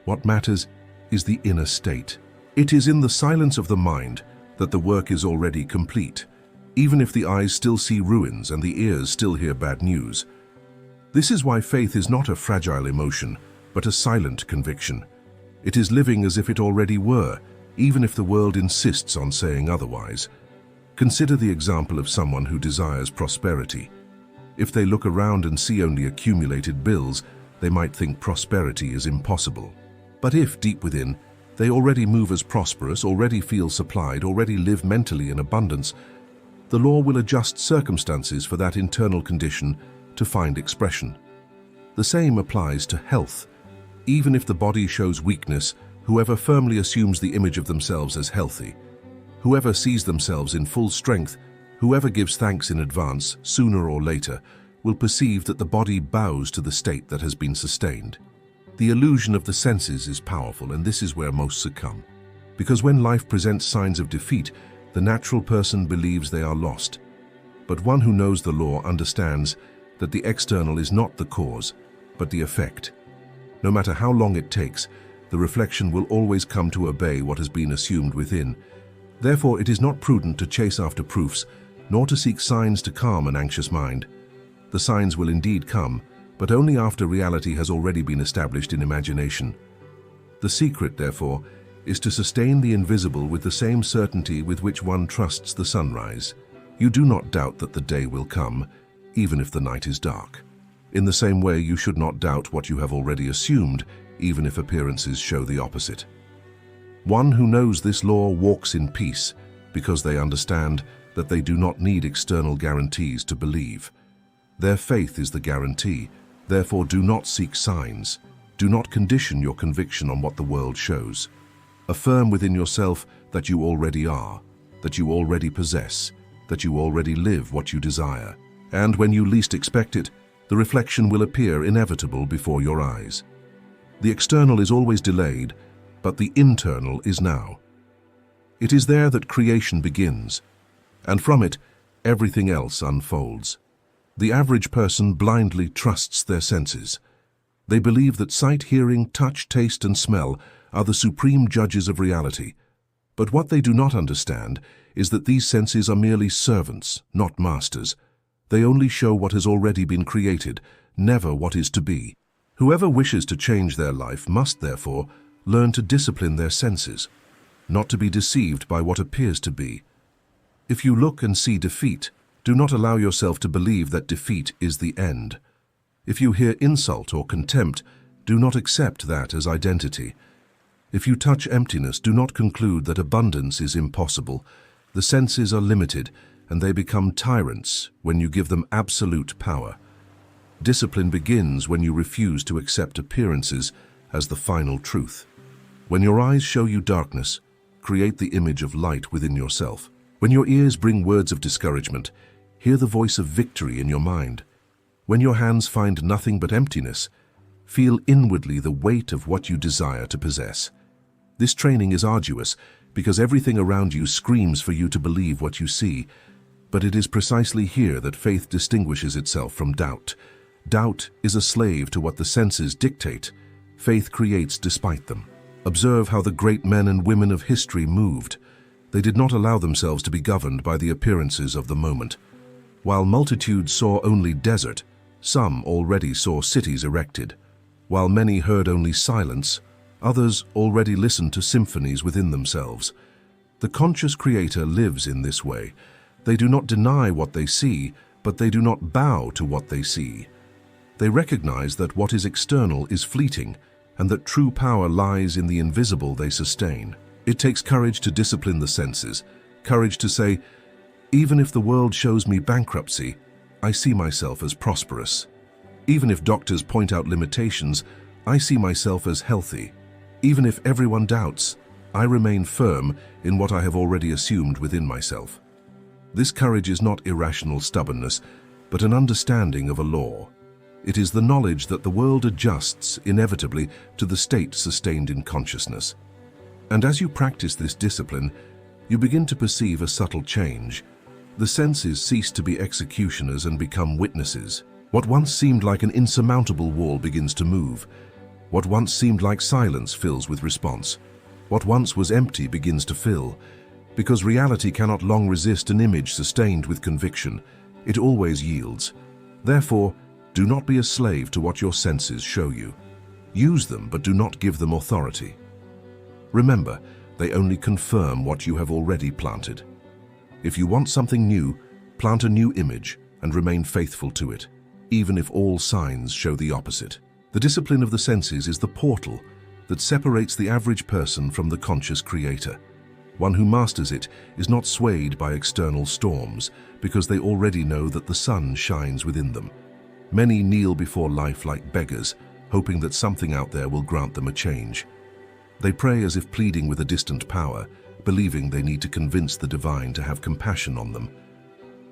Speaker 1: What matters is the inner state. It is in the silence of the mind that the work is already complete, even if the eyes still see ruins and the ears still hear bad news. This is why faith is not a fragile emotion, but a silent conviction. It is living as if it already were, even if the world insists on saying otherwise. Consider the example of someone who desires prosperity. If they look around and see only accumulated bills, they might think prosperity is impossible. But if, deep within, they already move as prosperous, already feel supplied, already live mentally in abundance, the law will adjust circumstances for that internal condition to find expression. The same applies to health. Even if the body shows weakness, whoever firmly assumes the image of themselves as healthy, whoever sees themselves in full strength, whoever gives thanks in advance, sooner or later, will perceive that the body bows to the state that has been sustained. The illusion of the senses is powerful, and this is where most succumb. Because when life presents signs of defeat, the natural person believes they are lost. But one who knows the law understands that the external is not the cause, but the effect. No matter how long it takes, the reflection will always come to obey what has been assumed within. Therefore, it is not prudent to chase after proofs, nor to seek signs to calm an anxious mind. The signs will indeed come, but only after reality has already been established in imagination. The secret, therefore, is to sustain the invisible with the same certainty with which one trusts the sunrise. You do not doubt that the day will come, even if the night is dark. In the same way, you should not doubt what you have already assumed, even if appearances show the opposite. One who knows this law walks in peace, because they understand that they do not need external guarantees to believe. Their faith is the guarantee. Therefore, do not seek signs. Do not condition your conviction on what the world shows. Affirm within yourself that you already are, that you already possess, that you already live what you desire. And when you least expect it, the reflection will appear inevitable before your eyes. The external is always delayed, but the internal is now. It is there that creation begins, and from it, everything else unfolds. The average person blindly trusts their senses. They believe that sight, hearing, touch, taste, and smell are the supreme judges of reality. But what they do not understand is that these senses are merely servants, not masters. They only show what has already been created, never what is to be. Whoever wishes to change their life must, therefore, learn to discipline their senses, not to be deceived by what appears to be. If you look and see defeat, do not allow yourself to believe that defeat is the end. If you hear insult or contempt, do not accept that as identity. If you touch emptiness, do not conclude that abundance is impossible. The senses are limited, and they become tyrants when you give them absolute power. Discipline begins when you refuse to accept appearances as the final truth. When your eyes show you darkness, create the image of light within yourself. When your ears bring words of discouragement, hear the voice of victory in your mind. When your hands find nothing but emptiness, feel inwardly the weight of what you desire to possess. This training is arduous because everything around you screams for you to believe what you see, but it is precisely here that faith distinguishes itself from doubt. Doubt is a slave to what the senses dictate. Faith creates despite them. Observe how the great men and women of history moved. They did not allow themselves to be governed by the appearances of the moment. While multitudes saw only desert, some already saw cities erected. While many heard only silence, Others already listen to symphonies within themselves. The conscious creator lives in this way. They do not deny what they see, but they do not bow to what they see. They recognize that what is external is fleeting, and that true power lies in the invisible they sustain. It takes courage to discipline the senses, courage to say, even if the world shows me bankruptcy, I see myself as prosperous. Even if doctors point out limitations, I see myself as healthy. Even if everyone doubts, I remain firm in what I have already assumed within myself. This courage is not irrational stubbornness, but an understanding of a law. It is the knowledge that the world adjusts inevitably to the state sustained in consciousness. And as you practice this discipline, you begin to perceive a subtle change. The senses cease to be executioners and become witnesses. What once seemed like an insurmountable wall begins to move. What once seemed like silence fills with response. What once was empty begins to fill. Because reality cannot long resist an image sustained with conviction. It always yields. Therefore, do not be a slave to what your senses show you. Use them, but do not give them authority. Remember, they only confirm what you have already planted. If you want something new, plant a new image and remain faithful to it, even if all signs show the opposite. The discipline of the senses is the portal that separates the average person from the conscious creator. One who masters it is not swayed by external storms, because they already know that the sun shines within them. Many kneel before life like beggars, hoping that something out there will grant them a change. They pray as if pleading with a distant power, believing they need to convince the divine to have compassion on them.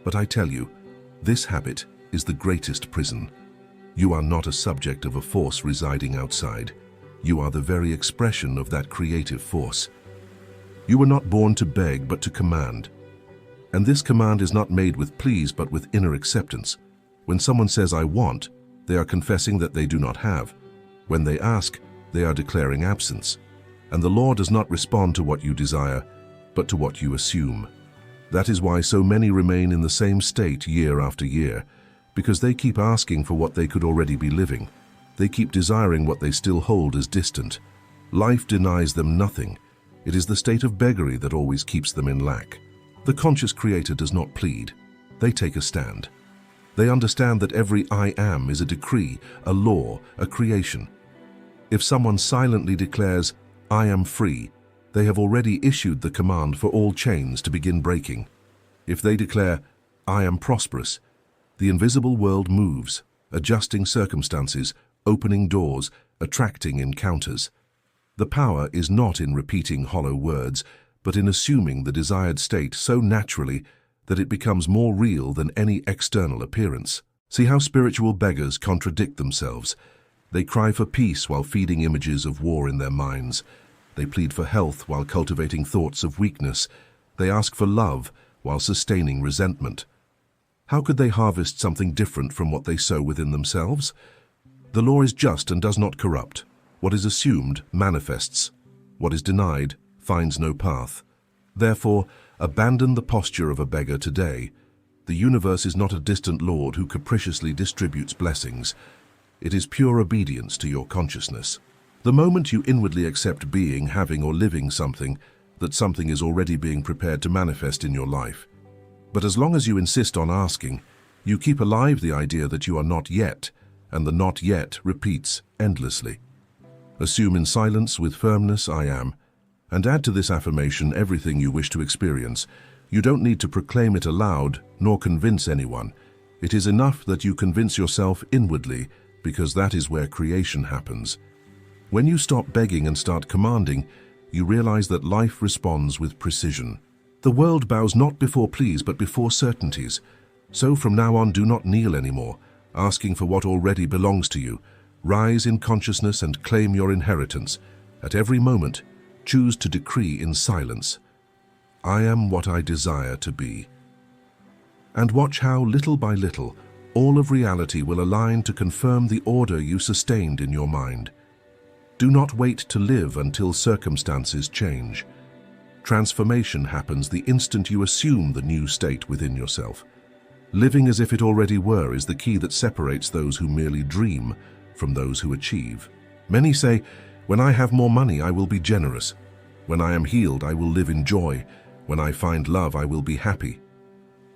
Speaker 1: But I tell you, this habit is the greatest prison. You are not a subject of a force residing outside. You are the very expression of that creative force. You were not born to beg, but to command. And this command is not made with pleas, but with inner acceptance. When someone says, I want, they are confessing that they do not have. When they ask, they are declaring absence. And the law does not respond to what you desire, but to what you assume. That is why so many remain in the same state year after year, because they keep asking for what they could already be living. They keep desiring what they still hold as distant. Life denies them nothing. It is the state of beggary that always keeps them in lack. The conscious creator does not plead. They take a stand. They understand that every I am is a decree, a law, a creation. If someone silently declares, I am free, they have already issued the command for all chains to begin breaking. If they declare, I am prosperous, the invisible world moves, adjusting circumstances, opening doors, attracting encounters. The power is not in repeating hollow words, but in assuming the desired state so naturally that it becomes more real than any external appearance. See how spiritual beggars contradict themselves. They cry for peace while feeding images of war in their minds. They plead for health while cultivating thoughts of weakness. They ask for love while sustaining resentment. How could they harvest something different from what they sow within themselves? The law is just and does not corrupt. What is assumed manifests. What is denied finds no path. Therefore, abandon the posture of a beggar today. The universe is not a distant lord who capriciously distributes blessings. It is pure obedience to your consciousness. The moment you inwardly accept being, having, or living something, that something is already being prepared to manifest in your life. But as long as you insist on asking, you keep alive the idea that you are not yet, and the not yet repeats endlessly. Assume in silence with firmness, I am, and add to this affirmation everything you wish to experience. You don't need to proclaim it aloud, nor convince anyone. It is enough that you convince yourself inwardly, because that is where creation happens. When you stop begging and start commanding, you realize that life responds with precision. The world bows not before pleas, but before certainties. So from now on, do not kneel anymore, asking for what already belongs to you. Rise in consciousness and claim your inheritance. At every moment, choose to decree in silence, I am what I desire to be. And watch how, little by little, all of reality will align to confirm the order you sustained in your mind. Do not wait to live until circumstances change. Transformation happens the instant you assume the new state within yourself. Living as if it already were is the key that separates those who merely dream from those who achieve. Many say, When I have more money, I will be generous. When I am healed, I will live in joy. When I find love, I will be happy.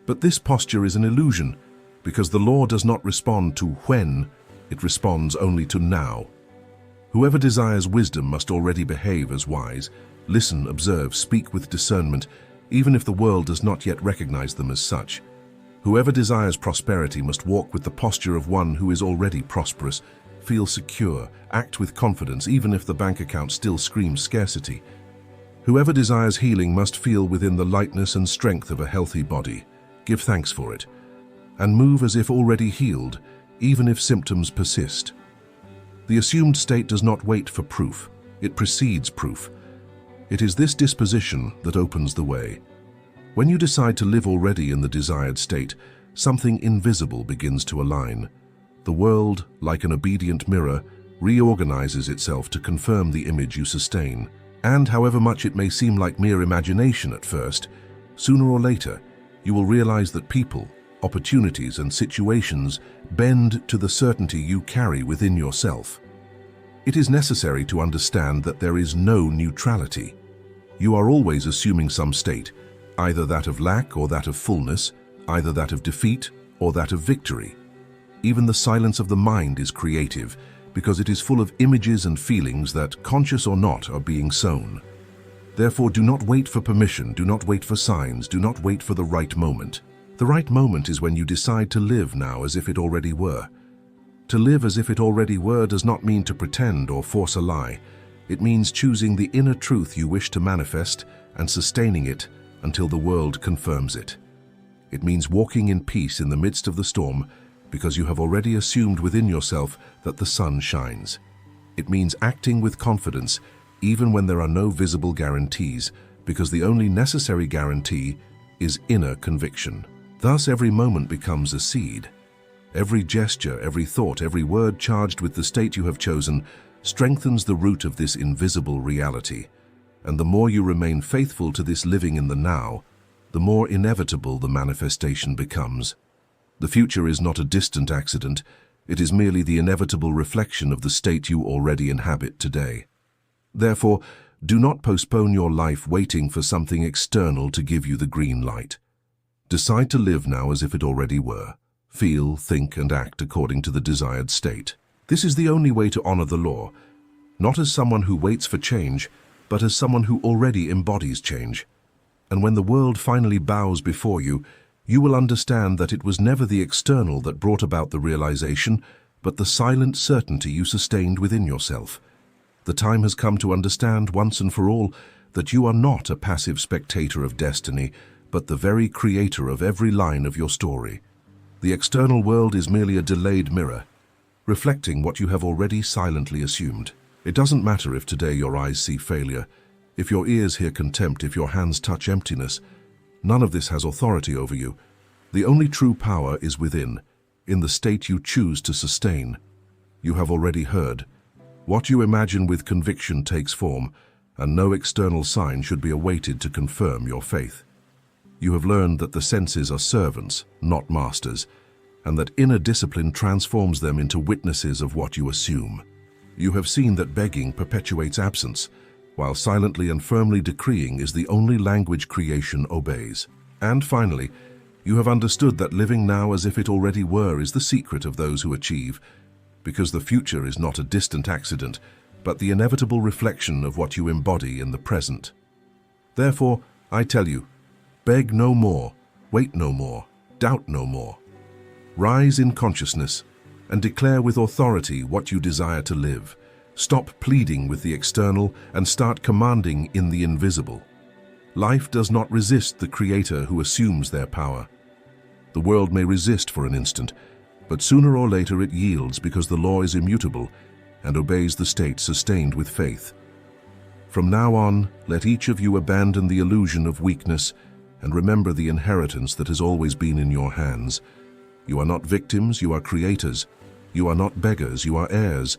Speaker 1: But this posture is an illusion, because the law does not respond to when, it responds only to now. Whoever desires wisdom must already behave as wise, listen, observe, speak with discernment, even if the world does not yet recognize them as such. Whoever desires prosperity must walk with the posture of one who is already prosperous, feel secure, act with confidence even if the bank account still screams scarcity. Whoever desires healing must feel within the lightness and strength of a healthy body, give thanks for it, and move as if already healed, even if symptoms persist. The assumed state does not wait for proof, it precedes proof. It is this disposition that opens the way. When you decide to live already in the desired state, something invisible begins to align. The world, like an obedient mirror, reorganizes itself to confirm the image you sustain. And however much it may seem like mere imagination at first, sooner or later, you will realize that people, opportunities, and situations bend to the certainty you carry within yourself. It is necessary to understand that there is no neutrality. You are always assuming some state, either that of lack or that of fullness, either that of defeat or that of victory. Even the silence of the mind is creative, because it is full of images and feelings that, conscious or not, are being sown. Therefore, do not wait for permission, do not wait for signs, do not wait for the right moment. The right moment is when you decide to live now as if it already were. To live as if it already were does not mean to pretend or force a lie. It means choosing the inner truth you wish to manifest and sustaining it until the world confirms it. It means walking in peace in the midst of the storm because you have already assumed within yourself that the sun shines. It means acting with confidence even when there are no visible guarantees, because the only necessary guarantee is inner conviction. Thus every moment becomes a seed. Every gesture, every thought, every word charged with the state you have chosen strengthens the root of this invisible reality. And the more you remain faithful to this living in the now, the more inevitable the manifestation becomes. The future is not a distant accident, it is merely the inevitable reflection of the state you already inhabit today. Therefore, do not postpone your life waiting for something external to give you the green light. Decide to live now as if it already were. Feel, think, and act according to the desired state. This is the only way to honor the law, not as someone who waits for change, but as someone who already embodies change. And when the world finally bows before you, you will understand that it was never the external that brought about the realization, but the silent certainty you sustained within yourself. The time has come to understand once and for all that you are not a passive spectator of destiny, but the very creator of every line of your story. The external world is merely a delayed mirror, reflecting what you have already silently assumed. It doesn't matter if today your eyes see failure, if your ears hear contempt, if your hands touch emptiness. None of this has authority over you. The only true power is within, in the state you choose to sustain. You have already heard. What you imagine with conviction takes form, and no external sign should be awaited to confirm your faith. You have learned that the senses are servants, not masters, and that inner discipline transforms them into witnesses of what you assume. You have seen that begging perpetuates absence, while silently and firmly decreeing is the only language creation obeys. And finally, you have understood that living now as if it already were is the secret of those who achieve, because the future is not a distant accident, but the inevitable reflection of what you embody in the present. Therefore, I tell you, beg no more, wait no more, doubt no more. Rise in consciousness and declare with authority what you desire to live. Stop pleading with the external and start commanding in the invisible. Life does not resist the Creator who assumes their power. The world may resist for an instant, but sooner or later it yields because the law is immutable and obeys the state sustained with faith. From now on, let each of you abandon the illusion of weakness and remember the inheritance that has always been in your hands. You are not victims, you are creators. You are not beggars, you are heirs.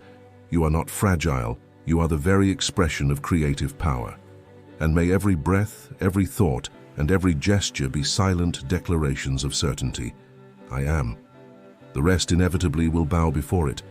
Speaker 1: You are not fragile, you are the very expression of creative power. And may every breath, every thought, and every gesture be silent declarations of certainty. I am. The rest inevitably will bow before it,